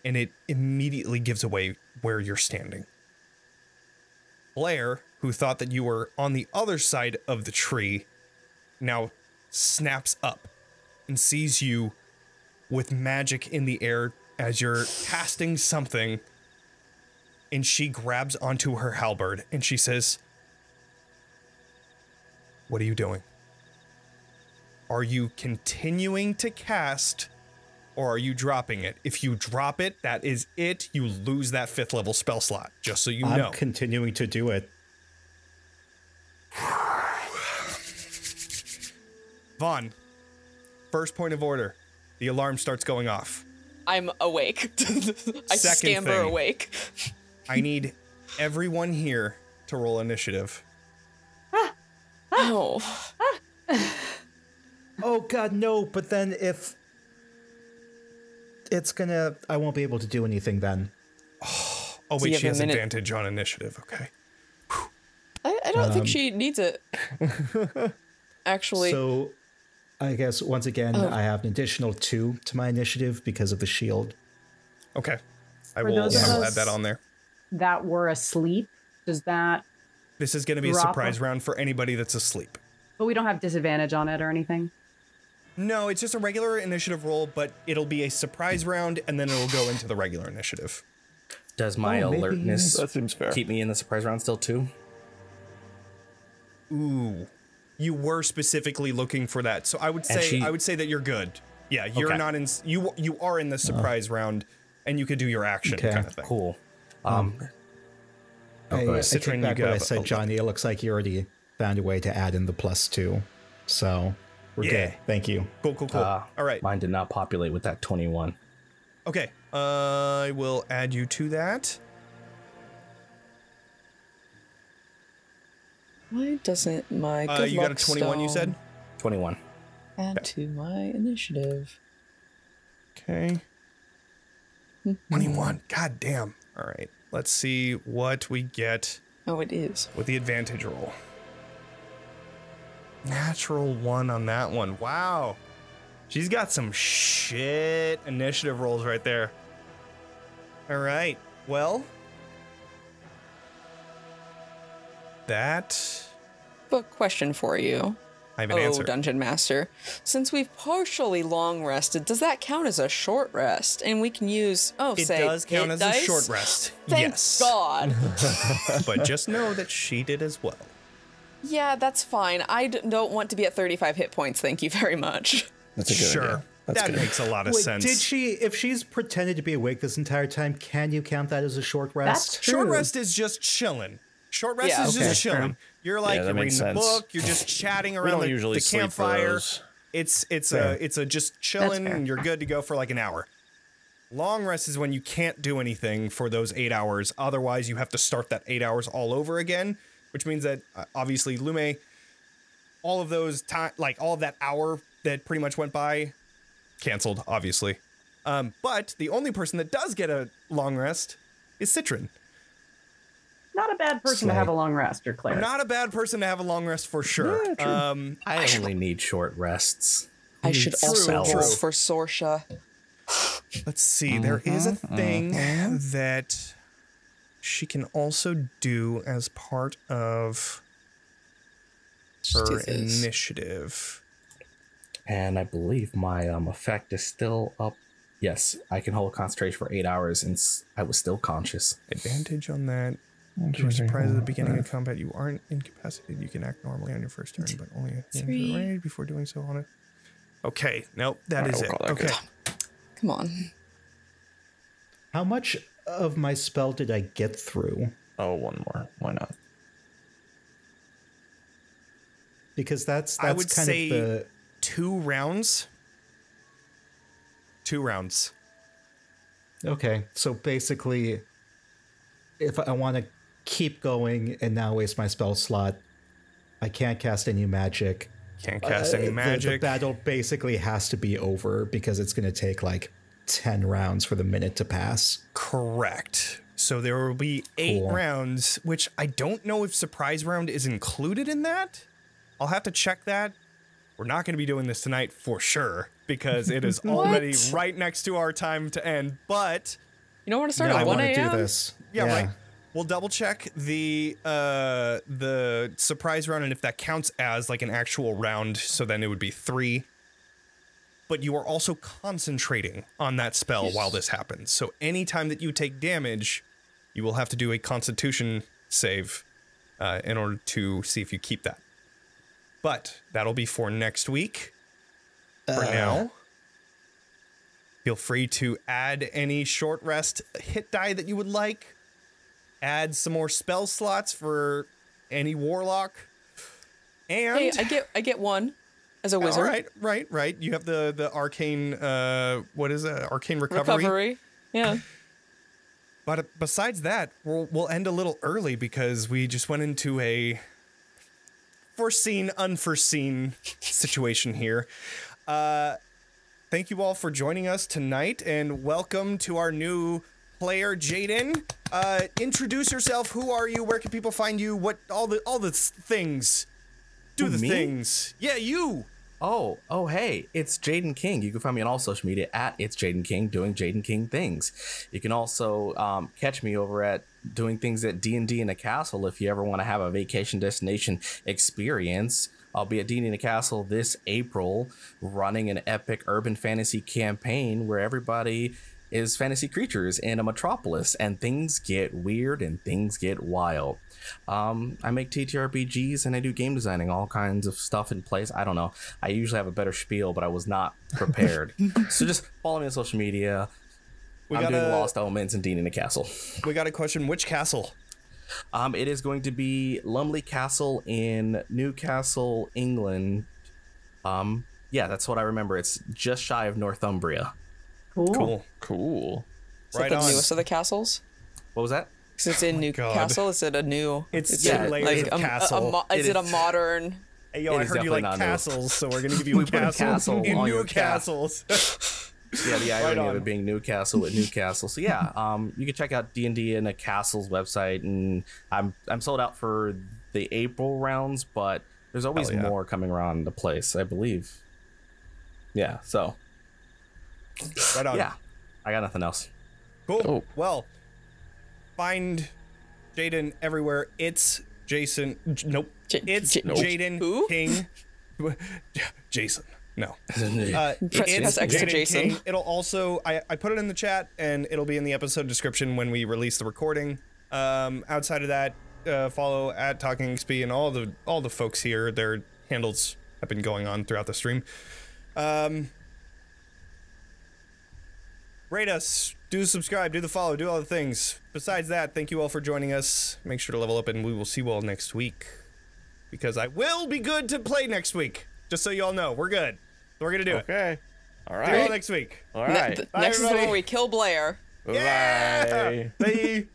and it immediately gives away where you're standing. Blaire, who thought that you were on the other side of the tree, now snaps up and sees you with magic in the air as you're casting something, and she grabs onto her halberd and she says, "What are you doing? Are you continuing to cast, or are you dropping it? If you drop it, that is it. You lose that 5th level spell slot, just so you I'm know." continuing to do it. Vaughn, first point of order. The alarm starts going off. I'm awake. I Second scamper thing. awake. I need everyone here to roll initiative. Oh. Oh god, no, but then if it's gonna, I won't be able to do anything then. Oh, you wait, have she a has minute? advantage on initiative. Okay. I don't think she needs it. Actually. So I guess once again, I have an additional 2 to my initiative because of the shield. Okay. I For will those of add us- that on there. That were asleep. Does that? This is going to be a Drop surprise a- round for anybody that's asleep. But we don't have disadvantage on it or anything. No, it's just a regular initiative roll, but it'll be a surprise round, and then it'll go into the regular initiative. Does my Oh, maybe- alertness That seems fair. keep me in the surprise round still too? Ooh. You were specifically looking for that. So I would say that you're good. Yeah, you're Okay. not in you are in the surprise round, and you could do your action Okay. kind of thing. Cool. I Citron, take you back what I have said, a- Johnny. It looks like you already found a way to add in the +2. So we're Yeah. good. Thank you. Cool. All right. Mine did not populate with that 21. Okay. I will add you to that. Why doesn't my good You got a luck 21, you said? stone 21. add to my initiative? Okay. 21. God damn. All right. Let's see what we get Oh, it is. with the advantage roll. Natural 1 on that one. Wow. She's got some shit initiative rolls right there. All right. Well, that But question for you. I have an answer. Dungeon Master. Since we've partially long rested, does that count as a short rest? And we can use, It say, does count hit as dice? a short rest. Thank Yes. God. But just know that she did as well. Yeah, that's fine. I don't want to be at 35 hit points. Thank you very much. That's a good Sure. idea. That's That good. makes a lot of Wait, sense. did she? If she's pretended to be awake this entire time, can you count that as a short rest? That's Short true. rest is just chilling. Short rest Yeah, is okay, just chilling. true. You're like, Yeah, that you're makes reading a sense. book, you're just chatting We around don't the usually sleep for campfire. those. It's Fair. a just chilling fair. and you're good to go for like an hour. Long rest is when you can't do anything for those 8 hours. Otherwise, you have to start that 8 hours all over again, which means that obviously Lume, all of those time, like all of that hour that pretty much went by, canceled, obviously. But the only person that does get a long rest is Citron. Not a bad person to have a long rest, or Claire. Not a bad person to have a long rest for sure. I only need short rests. I should also True. roll for Sorsha. Let's see. There is a thing that she can also do as part of her initiative. And I believe my effect is still up. Yes, I can hold concentration for 8 hours and I was still conscious. Advantage on that. You are surprised at the beginning of combat. You aren't incapacitated. You can act normally on your first turn, but only at the end of the raid before doing so on it. Okay. Nope. That is we'll it. call that Okay. good. Come on. How much of my spell did I get through? Oh, one more. Why not? I Because that's would kind say of the 2 rounds. 2 rounds. okay. So basically, if I want to keep going and now waste my spell slot, I can't cast any magic. Can't cast any The magic. battle basically has to be over because it's going to take like 10 rounds for the minute to pass. Correct. So there will be 8 Cool. rounds, which I don't know if surprise round is included in that. I'll have to check that. We're not going to be doing this tonight for sure because it is already right next to our time to end. But You don't want to start I at 1 want to do a.m.? this. yeah, right. We'll double check the surprise round and if that counts as like an actual round. So then it would be 3. But you are also concentrating on that spell while this happens. So anytime that you take damage, you will have to do a Constitution save in order to see if you keep that. But that'll be for next week. For now, feel free to add any short rest hit die that you would like. Add some more spell slots for any warlock. And Hey, I get one as a wizard. all right. You have the arcane. What is it? Arcane recovery. Yeah. But besides that, we'll end a little early because we just went into a unforeseen situation here. Thank you all for joining us tonight, and welcome to our new player, Jayden. Introduce yourself. Who are you? Where can people find you? What all the things? Do the Me? things. Yeah, you. Oh, hey, it's JaydenKing. You can find me on all social media at ItsJaydenKing, doing JaydenKing things. You can also catch me over at doing things at D&D in a Castle if you ever want to have a vacation destination experience. I'll be at D&D in a Castle this April running an epic urban fantasy campaign where everybody is fantasy creatures in a metropolis and things get weird and things get wild. I make TTRPGs and I do game designing, all kinds of stuff in place. I don't know. I usually have a better spiel, but I was not prepared. So just follow me on social media. I'm doing Lost Omens and D&D in a Castle. We got a question. Which castle? It is going to be Lumley Castle in Newcastle, England. Yeah, that's what I remember. It's just shy of Northumbria. Cool. Is it the newest of the castles? What was that? Because it's in Newcastle. Is it a new? It's yeah, layers of castle. Is it a modern? Hey, yo, It I is heard you definitely like not new. castles, so we're gonna give you We a put a castle, castle in on your Newcastles. Yeah, the irony on. of it being Newcastle at Newcastle. So yeah, you can check out D&D in a Castle's website, and I'm sold out for the April rounds, but there's always Hell yeah. more coming around the place, I believe. Yeah, so Right on. yeah, I got nothing else. Cool. Oh. Well, find Jayden everywhere. It's Jason. It's Nope. Jayden Who? King. Jason. No. Press It's X to Jayden Jason. King. It'll also I put it in the chat and it'll be in the episode description when we release the recording. Outside of that, follow at Talking XP and all the folks here. Their handles have been going on throughout the stream. rate us, do subscribe, do the follow, do all the things. Besides that, thank you all for joining us. Make sure to level up, and we will see you all next week. Because I will be good to play next week. Just so you all know, we're good. So we're gonna do it. Okay. All Do it all right. next week. All right. Bye, Next is the everybody. one where we kill Blaire. Yeah! Bye. Bye.